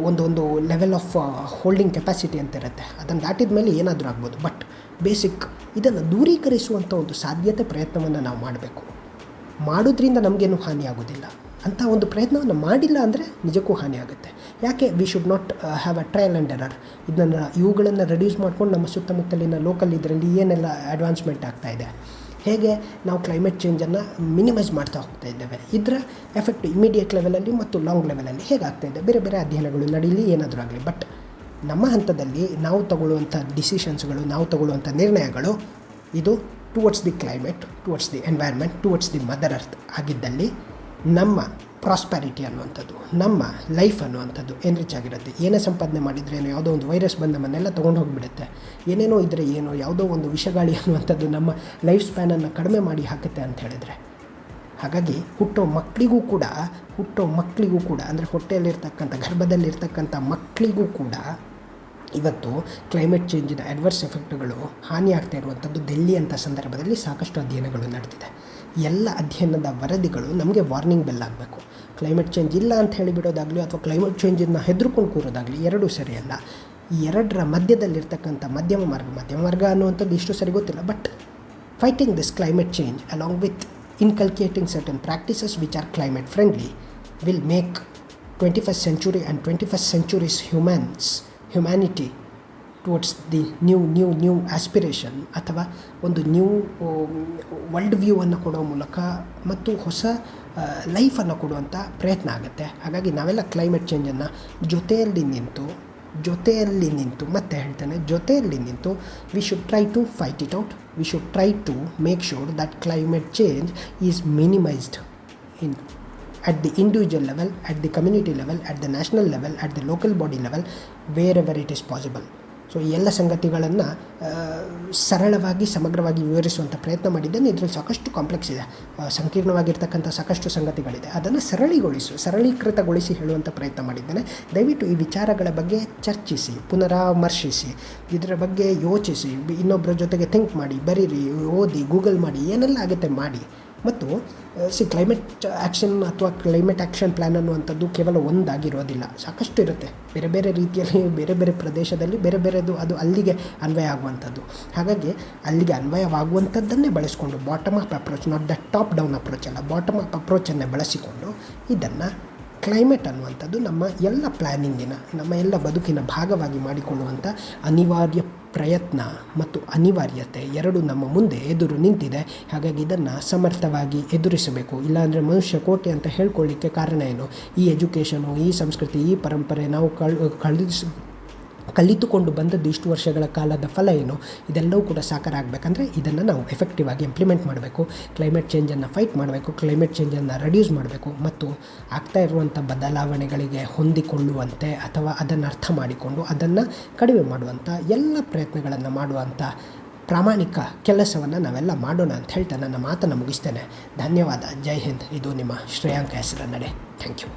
ಒಂದು ಲೆವೆಲ್ ಆಫ್ ಹೋಲ್ಡಿಂಗ್ ಕೆಪಾಸಿಟಿ ಅಂತ ಇರುತ್ತೆ, ಅದನ್ನು ದಾಟಿದ ಮೇಲೆ ಏನಾದರೂ ಆಗ್ಬೋದು. ಬಟ್ ಬೇಸಿಕ್ ಇದನ್ನು ದೂರೀಕರಿಸುವಂಥ ಒಂದು ಸಾಧ್ಯತೆ ಪ್ರಯತ್ನವನ್ನು ನಾವು ಮಾಡಬೇಕು. ಮಾಡೋದ್ರಿಂದ ನಮಗೇನು ಹಾನಿ ಆಗೋದಿಲ್ಲ. ಅಂಥ ಒಂದು ಪ್ರಯತ್ನವನ್ನು ಮಾಡಿಲ್ಲ ಅಂದರೆ ನಿಜಕ್ಕೂ ಹಾನಿ ಆಗುತ್ತೆ. ಯಾಕೆ we should not have a trial and error. ಇವುಗಳನ್ನು ರೆಡ್ಯೂಸ್ ಮಾಡ್ಕೊಂಡು ನಮ್ಮ ಸುತ್ತಮುತ್ತಲಿನ ಲೋಕಲ್ ಇದರಲ್ಲಿ ಏನೆಲ್ಲ ಅಡ್ವಾನ್ಸ್ಮೆಂಟ್ ಆಗ್ತಾಯಿದೆ, ಹೇಗೆ ನಾವು ಕ್ಲೈಮೇಟ್ ಚೇಂಜನ್ನು ಮಿನಿಮೈಸ್ ಮಾಡ್ತಾ ಹೋಗ್ತಾ ಇದ್ದೇವೆ, ಇದರ ಎಫೆಕ್ಟ್ ಇಮಿಡಿಯೇಟ್ ಲೆವೆಲಲ್ಲಿ ಮತ್ತು ಲಾಂಗ್ ಲೆವೆಲಲ್ಲಿ ಹೇಗಾಗ್ತಾಯಿದೆ, ಬೇರೆ ಬೇರೆ ಅಧ್ಯಯನಗಳು ನಡೀಲಿ, ಏನಾದರೂ ಆಗಲಿ. ಬಟ್ ನಮ್ಮ ಹಂತದಲ್ಲಿ ನಾವು ತಗೊಳ್ಳುವಂಥ ಡಿಸಿಷನ್ಸ್ಗಳು, ನಾವು ತಗೊಳ್ಳುವಂಥ ನಿರ್ಣಯಗಳು ಇದು towards the climate, towards the environment, towards the mother earth ಆಗಿದ್ದಲ್ಲಿ ನಮ್ಮ ಪ್ರಾಸ್ಪ್ಯಾರಿಟಿ ಅನ್ನುವಂಥದ್ದು, ನಮ್ಮ ಲೈಫ್ ಅನ್ನುವಂಥದ್ದು ಎನ್ರಿಚ್ ಆಗಿರುತ್ತೆ. ಏನೇ ಸಂಪಾದನೆ ಮಾಡಿದ್ರೇನೋ ಯಾವುದೋ ಒಂದು ವೈರಸ್ ಬಂದು ನಮ್ಮನ್ನೆಲ್ಲ ತೊಗೊಂಡು ಹೋಗಿಬಿಡುತ್ತೆ, ಏನೇನೋ ಇದ್ದರೆ ಏನೋ ಯಾವುದೋ ಒಂದು ವಿಷಗಾಳಿ ಅನ್ನುವಂಥದ್ದು ನಮ್ಮ ಲೈಫ್ ಸ್ಪ್ಯಾನನ್ನು ಕಡಿಮೆ ಮಾಡಿ ಹಾಕುತ್ತೆ ಅಂತ ಹೇಳಿದರೆ. ಹಾಗಾಗಿ ಹುಟ್ಟೋ ಮಕ್ಕಳಿಗೂ ಕೂಡ ಅಂದರೆ ಹೊಟ್ಟೆಯಲ್ಲಿರ್ತಕ್ಕಂಥ, ಗರ್ಭದಲ್ಲಿರ್ತಕ್ಕಂಥ ಮಕ್ಕಳಿಗೂ ಕೂಡ ಇವತ್ತು ಕ್ಲೈಮೇಟ್ ಚೇಂಜಿನ ಅಡ್ವರ್ಸ್ ಎಫೆಕ್ಟ್ಗಳು ಹಾನಿಯಾಗ್ತಾ ಇರುವಂಥದ್ದು ಡೆಲ್ಲಿ ಅಂಥ ಸಂದರ್ಭದಲ್ಲಿ ಸಾಕಷ್ಟು ಅಧ್ಯಯನಗಳು ನಡೆದಿದೆ. ಎಲ್ಲ ಅಧ್ಯಯನದ ವರದಿಗಳು ನಮಗೆ ವಾರ್ನಿಂಗ್ ಬೆಲ್ ಆಗಬೇಕು. ಕ್ಲೈಮೇಟ್ ಚೇಂಜ್ ಇಲ್ಲ ಅಂತ ಹೇಳಿಬಿಡೋದಾಗಲಿ ಅಥವಾ ಕ್ಲೈಮೇಟ್ ಚೇಂಜನ್ನು ಹೆದರ್ಕೊಂಡು ಕೂರೋದಾಗಲಿ ಎರಡೂ ಸರಿಯಲ್ಲ. ಈ ಎರಡರ ಮಧ್ಯದಲ್ಲಿರ್ತಕ್ಕಂಥ ಮಧ್ಯಮ ಮಾರ್ಗ ಅನ್ನುವಂಥದ್ದು ಇಷ್ಟು ಸರಿ ಗೊತ್ತಿಲ್ಲ. But fighting this climate change along with inculcating certain practices which are climate friendly will make 21st century and 21st century's humanity towards the new aspiration ಅಥವಾ ಒಂದು ನ್ಯೂ ವರ್ಲ್ಡ್ ವ್ಯೂವನ್ನು ಕೊಡೋ ಮೂಲಕ ಮತ್ತು ಹೊಸ ಲೈಫನ್ನು ಕೊಡುವಂಥ ಪ್ರಯತ್ನ ಆಗುತ್ತೆ. ಹಾಗಾಗಿ ನಾವೆಲ್ಲ ಕ್ಲೈಮೇಟ್ ಚೇಂಜನ್ನು ಜೊತೆಯಲ್ಲಿ ನಿಂತು ಮತ್ತೆ ಹೇಳ್ತೇನೆ, ಜೊತೆಯಲ್ಲಿ ನಿಂತು we should try to fight it out. We should try to make sure that climate change is minimised at the individual level, at the community level, at the national level, at the local body level, wherever it is possible. So ಈ ಎಲ್ಲ ಸಂಗತಿಗಳನ್ನು ಸರಳವಾಗಿ ಸಮಗ್ರವಾಗಿ ವಿವರಿಸುವಂಥ ಪ್ರಯತ್ನ ಮಾಡಿದ್ದೇನೆ. ಇದರಲ್ಲಿ ಸಾಕಷ್ಟು complex ಇದೆ, ಸಂಕೀರ್ಣವಾಗಿರ್ತಕ್ಕಂಥ ಸಾಕಷ್ಟು ಸಂಗತಿಗಳಿದೆ. ಅದನ್ನು ಸರಳೀಕೃತಗೊಳಿಸಿ ಹೇಳುವಂಥ ಪ್ರಯತ್ನ ಮಾಡಿದ್ದೇನೆ. ದಯವಿಟ್ಟು ಈ ವಿಚಾರಗಳ ಬಗ್ಗೆ ಚರ್ಚಿಸಿ, ಪುನರಾಮರ್ಶಿಸಿ, ಇದರ ಬಗ್ಗೆ ಯೋಚಿಸಿ, ಇನ್ನೊಬ್ಬರ ಜೊತೆಗೆ ಥಿಂಕ್ ಮಾಡಿ, ಬರೀರಿ, ಓದಿ, ಗೂಗಲ್ ಮಾಡಿ, ಏನೆಲ್ಲ ಆಗುತ್ತೆ ಮಾಡಿ. ಮತ್ತು ಕ್ಲೈಮೇಟ್ ಆ್ಯಕ್ಷನ್ ಅಥವಾ ಕ್ಲೈಮೇಟ್ ಆ್ಯಕ್ಷನ್ ಪ್ಲ್ಯಾನ್ ಅನ್ನುವಂಥದ್ದು ಕೇವಲ ಒಂದಾಗಿರೋದಿಲ್ಲ, ಸಾಕಷ್ಟು ಇರುತ್ತೆ. ಬೇರೆ ಬೇರೆ ರೀತಿಯಲ್ಲಿ ಬೇರೆ ಬೇರೆ ಪ್ರದೇಶದಲ್ಲಿ ಬೇರೆ ಬೇರೆದು ಅದು ಅಲ್ಲಿಗೆ ಅನ್ವಯ ಆಗುವಂಥದ್ದು. ಹಾಗಾಗಿ ಅಲ್ಲಿಗೆ ಅನ್ವಯವಾಗುವಂಥದ್ದನ್ನೇ ಬಳಸಿಕೊಂಡು bottom up approach, not the top down approach ಅಲ್ಲ, ಬಾಟಮ್ ಅಪ್ ಅಪ್ರೋಚನ್ನೇ ಬಳಸಿಕೊಂಡು ಇದನ್ನು ಕ್ಲೈಮೇಟ್ ಅನ್ನುವಂಥದ್ದು ನಮ್ಮ ಎಲ್ಲ ಪ್ಲ್ಯಾನಿಂಗಿನ, ನಮ್ಮ ಎಲ್ಲ ಬದುಕಿನ ಭಾಗವಾಗಿ ಮಾಡಿಕೊಳ್ಳುವಂಥ ಅನಿವಾರ್ಯ ಪ್ರಯತ್ನ ಮತ್ತು ಅನಿವಾರ್ಯತೆ ಎರಡೂ ನಮ್ಮ ಮುಂದೆ ಎದುರು ನಿಂತಿದೆ. ಹಾಗಾಗಿ ಇದನ್ನು ಸಮರ್ಥವಾಗಿ ಎದುರಿಸಬೇಕು. ಇಲ್ಲಾಂದರೆ ಮನುಷ್ಯ ಕೋಟೆ ಅಂತ ಹೇಳ್ಕೊಳ್ಳಿಕ್ಕೆ ಕಾರಣ ಏನು? ಈ ಎಜುಕೇಷನು, ಈ ಸಂಸ್ಕೃತಿ, ಈ ಪರಂಪರೆ ನಾವು ಕಲಿತುಕೊಂಡು ಬಂದದ್ದು ಇಷ್ಟು ವರ್ಷಗಳ ಕಾಲದ ಫಲ ಏನು? ಇದೆಲ್ಲವೂ ಕೂಡ ಸಾಕಾರ ಆಗಬೇಕಂದ್ರೆ ಇದನ್ನು ನಾವು ಎಫೆಕ್ಟಿವ್ ಆಗಿ ಇಂಪ್ಲಿಮೆಂಟ್ ಮಾಡಬೇಕು. ಕ್ಲೈಮೇಟ್ ಚೇಂಜನ್ನು ಫೈಟ್ ಮಾಡಬೇಕು, ಕ್ಲೈಮೇಟ್ ಚೇಂಜನ್ನು ರೆಡ್ಯೂಸ್ ಮಾಡಬೇಕು ಮತ್ತು ಆಗ್ತಾ ಇರುವಂಥ ಬದಲಾವಣೆಗಳಿಗೆ ಹೊಂದಿಕೊಳ್ಳುವಂತೆ ಅಥವಾ ಅದನ್ನು ಅರ್ಥ ಮಾಡಿಕೊಂಡು ಅದನ್ನು ಕಡಿಮೆ ಮಾಡುವಂಥ ಎಲ್ಲ ಪ್ರಯತ್ನಗಳನ್ನು ಮಾಡುವಂಥ ಪ್ರಾಮಾಣಿಕ ಕೆಲಸವನ್ನು ನಾವೆಲ್ಲ ಮಾಡೋಣ ಅಂತ ಹೇಳ್ತಾ ನನ್ನ ಮಾತನ್ನು ಮುಗಿಸ್ತೇನೆ. ಧನ್ಯವಾದ. ಜೈ ಹಿಂದ್. ಇದು ನಿಮ್ಮ ಶ್ರೇಯಾಂಕ ಹೆಸರ ನಡೆ. Thank you.